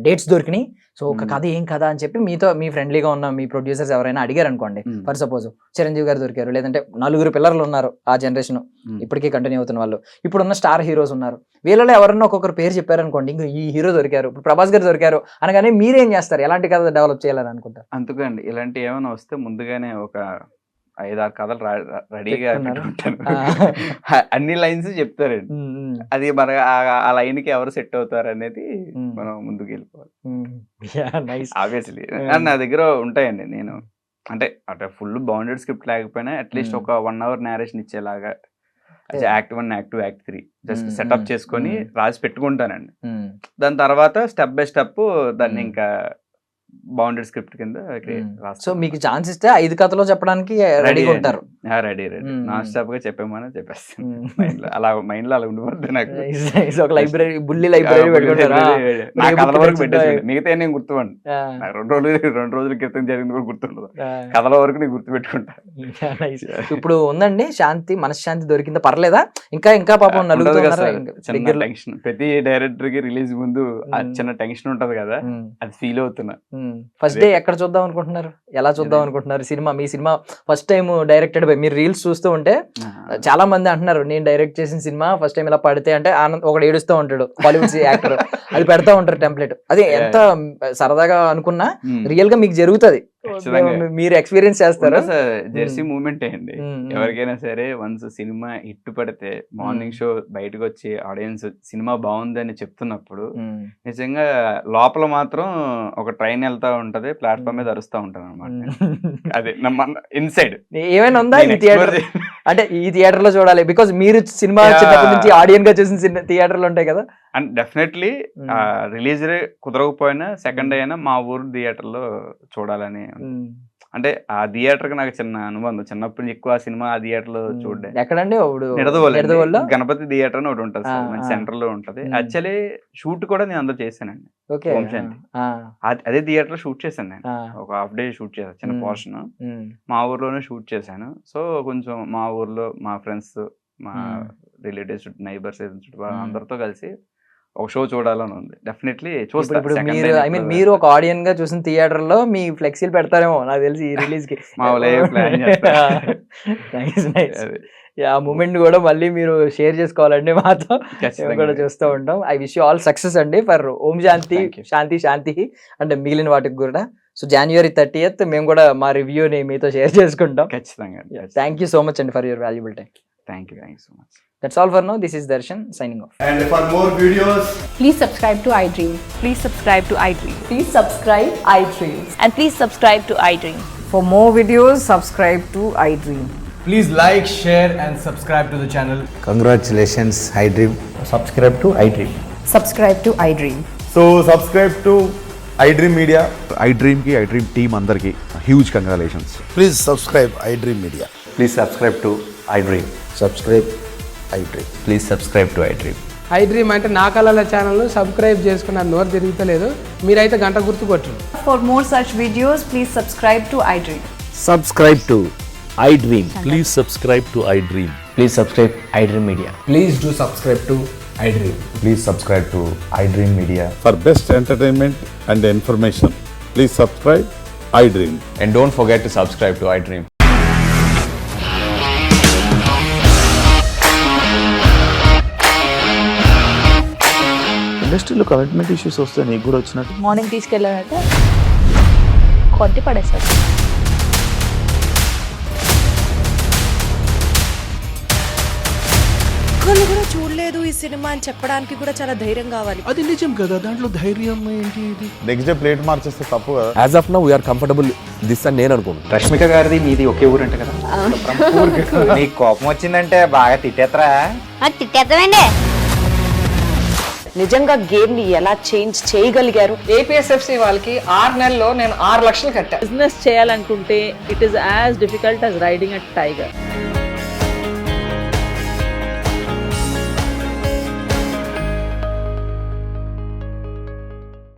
డేట్స్ దొరికినాయి, సో ఒక కథ ఏం కథ అని చెప్పి మీ ఫ్రెండ్లీగా ఉన్న మీ ప్రొడ్యూసర్స్ ఎవరైనా అడిగారు అనుకోండి, ఫర్ సపోజ్ చిరంజీవి గారు దొరికారు, లేదంటే 4 పిల్లర్లు ఉన్నారు ఆ జనరేషన్, ఇప్పటికీ కంటిన్యూ అవుతున్న వాళ్ళు, ఇప్పుడున్న స్టార్ హీరోస్ ఉన్నారు, వీళ్ళలో ఎవరన్నా ఒక్కొక్కరు పేరు చెప్పారనుకోండి, ఇంకా ఈ హీరో దొరికారు, ఇప్పుడు ప్రభాస్ గారు దొరికారు అనగానే మీరేం చేస్తారు, ఎలాంటి కథ డెవలప్ చేయాలని అనుకుంటారు? అందుకండి ఇలాంటి ఏమైనా వస్తే ముందుగానే ఒక 5-6 కథలు రెడీగా చెప్తున్నారు. పెట్టుకుంటాను. అన్ని లైన్స్ చెప్తారండి. అది మన ఆ లైన్ కి ఎవరు సెట్ అవుతారు అనేది మనం ముందుకు వెళ్ళిపోవాలి. ఆబ్వియస్లీ నా దగ్గర ఉంటాయండి. నేను అంటే ఫుల్ బౌండెడ్ స్క్రిప్ట్ లేకపోయినా అట్లీస్ట్ ఒక 1 hour నేరేషన్ ఇచ్చేలాగా act 1, act 2, act 3 just set up చేసుకొని రాసి పెట్టుకుంటానండి. దాని తర్వాత స్టెప్ బై స్టెప్ దాన్ని ఇంకా బౌండెడ్ స్క్రిప్ట్ కింద సో మీకు ఛాన్స్ ఇస్తే 5 కథలో చెప్పడానికి రెడీగా ఉంటారు. రెడీ నాన్ స్టాప్ గా చెప్పేమని చెప్పేస్తాను. మైండ్ లో అలా ఉండిపోద్ది నాకు. ఒక లైబ్రరీ, బుల్లి లైబ్రరీ పెట్టుకుంటారా? నా కథల వరకు పెట్టేసి మిగతా నేను గుర్తుపండి. 2 రోజుల క్రితం జరిగింది కూడా గుర్తుండదు. కథల వరకు నేను గుర్తు పెట్టుకుంటా. ఇప్పుడు ఉందండి శాంతి, మనశ్శాంతి దొరికిందా? పర్లేదా? ఇంకా పాపం నలుగుతున్నారు. చిన్న టెన్షన్ ప్రతి డైరెక్టర్ కి రిలీజ్ ముందు చిన్న టెన్షన్ ఉంటది కదా, అది ఫీల్ అవుతున్నా. ఫస్ట్ డే ఎక్కడ చూద్దాం అనుకుంటున్నారు? ఎలా చూద్దాం అనుకుంటున్నారు cinema? Me cinema first time directed by, మీరు రీల్స్ చూస్తూ ఉంటే చాలా మంది అంటున్నారు నేను డైరెక్ట్ చేసిన సినిమా ఫస్ట్ టైం ఇలా పడితే అంటే ఆనంద్ ఒకడు ఏడుస్తూ ఉంటాడు, బాలీవుడ్ యాక్టర్, అది పెడతా ఉంటారు టెంప్లెట్. అది ఎంత సరదాగా అనుకున్నా రియల్ గా మీకు జరుగుతుంది, మీరు ఎక్స్పీరియన్స్ చేస్తారు. జెర్సీ మూమెంట్ అండి. ఎవరికైనా సరే వన్స్ సినిమా హిట్ పడితే మార్నింగ్ షో బయటకు వచ్చి ఆడియన్స్ సినిమా బాగుంది అని చెప్తున్నప్పుడు నిజంగా లోపల మాత్రం ఒక ట్రైన్ వెళ్తా ఉంటది, ప్లాట్ఫామ్ మీద అరుస్తా ఉంటాను అనమాట. అదే ఇన్సైడ్ ఏమైనా ఉందా ఈ థియేటర్? అంటే ఈ థియేటర్ లో చూడాలి బికాస్ మీరు సినిమా చిన్నప్పటి నుంచి ఆడియన్స్ గా చూసిన థియేటర్లు ఉంటాయి కదా. అండ్ డెఫినెట్లీ రిలీజ్ కుదరకపోయినా సెకండ్ డే అయినా మా ఊరు థియేటర్ లో చూడాలని. అంటే ఆ థియేటర్ కి నాకు చిన్న అనుబంధం, చిన్నప్పటి నుంచి ఎక్కువ సినిమా ఆ థియేటర్ లో చూడండి. ఎక్కడండి? నిడదవోలు గణపతి థియేటర్ అని ఒకటి ఉంటుంది సార్, మంచి సెంటర్ లో ఉంటది. యాక్చువల్లీ షూట్ కూడా నేను అందరూ చేశానండి. ఓం శాంతి అదే థియేటర్ లో షూట్ చేశాను నేను. ఒక హాఫ్ డే షూట్ చేశాను, చిన్న పోర్షన్ మా ఊర్లోనే షూట్ చేశాను. సో కొంచెం మా ఊర్లో మా ఫ్రెండ్స్, మా రిలేటివ్స్, నైబర్స్ అందరితో కలిసి ఒక షో చూడాలని ఉంది. డెఫినెట్లీ చూస్తాను. ఇప్పుడు మీరు ఐ మీన్ మీరు ఒక ఆడియన్స్ గా చూసిన థియేటర్ లో మీ ఫ్లెక్సీలు పెడతారేమో నాకు తెలిసి ఈ రిలీజ్ కి. ఆ మూమెంట్ కూడా మళ్ళీ మీరు షేర్ చేసుకోవాలండి మాతో, కూడా చూస్తూ ఉంటాం. I wish you all success అండి ఫర్ ఓం శాంతి, శాంతి అంటే మిగిలిన వాటికి కూడా. సో January 30th మేము కూడా మా రివ్యూని మీతో షేర్ చేసుకుంటాం. ఖచ్చితంగా. థ్యాంక్ యూ సో మచ్ అండి for your valuable time. Thank you so much. That's all for now. This is Darshan signing off. And for more videos, please subscribe to iDream. Please subscribe to iDream. Please subscribe iDream. And please subscribe to iDream. For more videos, subscribe to iDream. please like, share and subscribe to the channel. Congratulations, iDream. Subscribe to iDream. Subscribe to iDream. So subscribe to iDream Media. iDream ki iDream team andarki huge congratulations. Please subscribe iDream Media. Please subscribe to iDream. Subscribe iDream. Please subscribe to iDream. iDream అంటే నా కళల channel subscribe చేసుకున్న నోరు తిరుగుతలేదు, మీరైతే గంట గుర్తు కొట్టండి. For more such videos, please subscribe to iDream. Subscribe to iDream. Please subscribe to iDream. Please subscribe iDream Media. Please do subscribe to iDream. Please subscribe to iDream Media. For best entertainment and information, please subscribe iDream. And don't forget to subscribe to iDream. ఇండస్ట్రీలో commitment issues వస్తే నీకు కూడా వచ్చినట్టు morning తీసుకెళ్ళాడంటే కొట్టి పడేశాడు. ఒక్కళ్ళు కూడా చూడలేదు ఈ సినిమా అని చెప్పడానికి కూడా చాలా ధైర్యం కావాలి. అది నిజం కదా, దాంట్లో ధైర్యం ఏంటి? ఇది నెక్స్ట్ డే ప్లేట్ మార్చేస్తే తప్పు కదా. As of now, we are comfortable this అని నేను అనుకుంటున్నాను. రష్మిక గారిది మీది ఒకే ఊరు అంట కదా. నీకు కోపం వచ్చిందంటే బాగా తిట్టేత్తరా? తిట్టేద్దామండి. నిజంగా గేమ్ ని ఎలా చేంజ్ చేయగలిగారు? APSFC వాళ్ళకి 6 నెలల్లో నేను 6 లక్షలు కట్టా. బిజినెస్ చేయాలనుకుంటే it is as difficult as riding a tiger.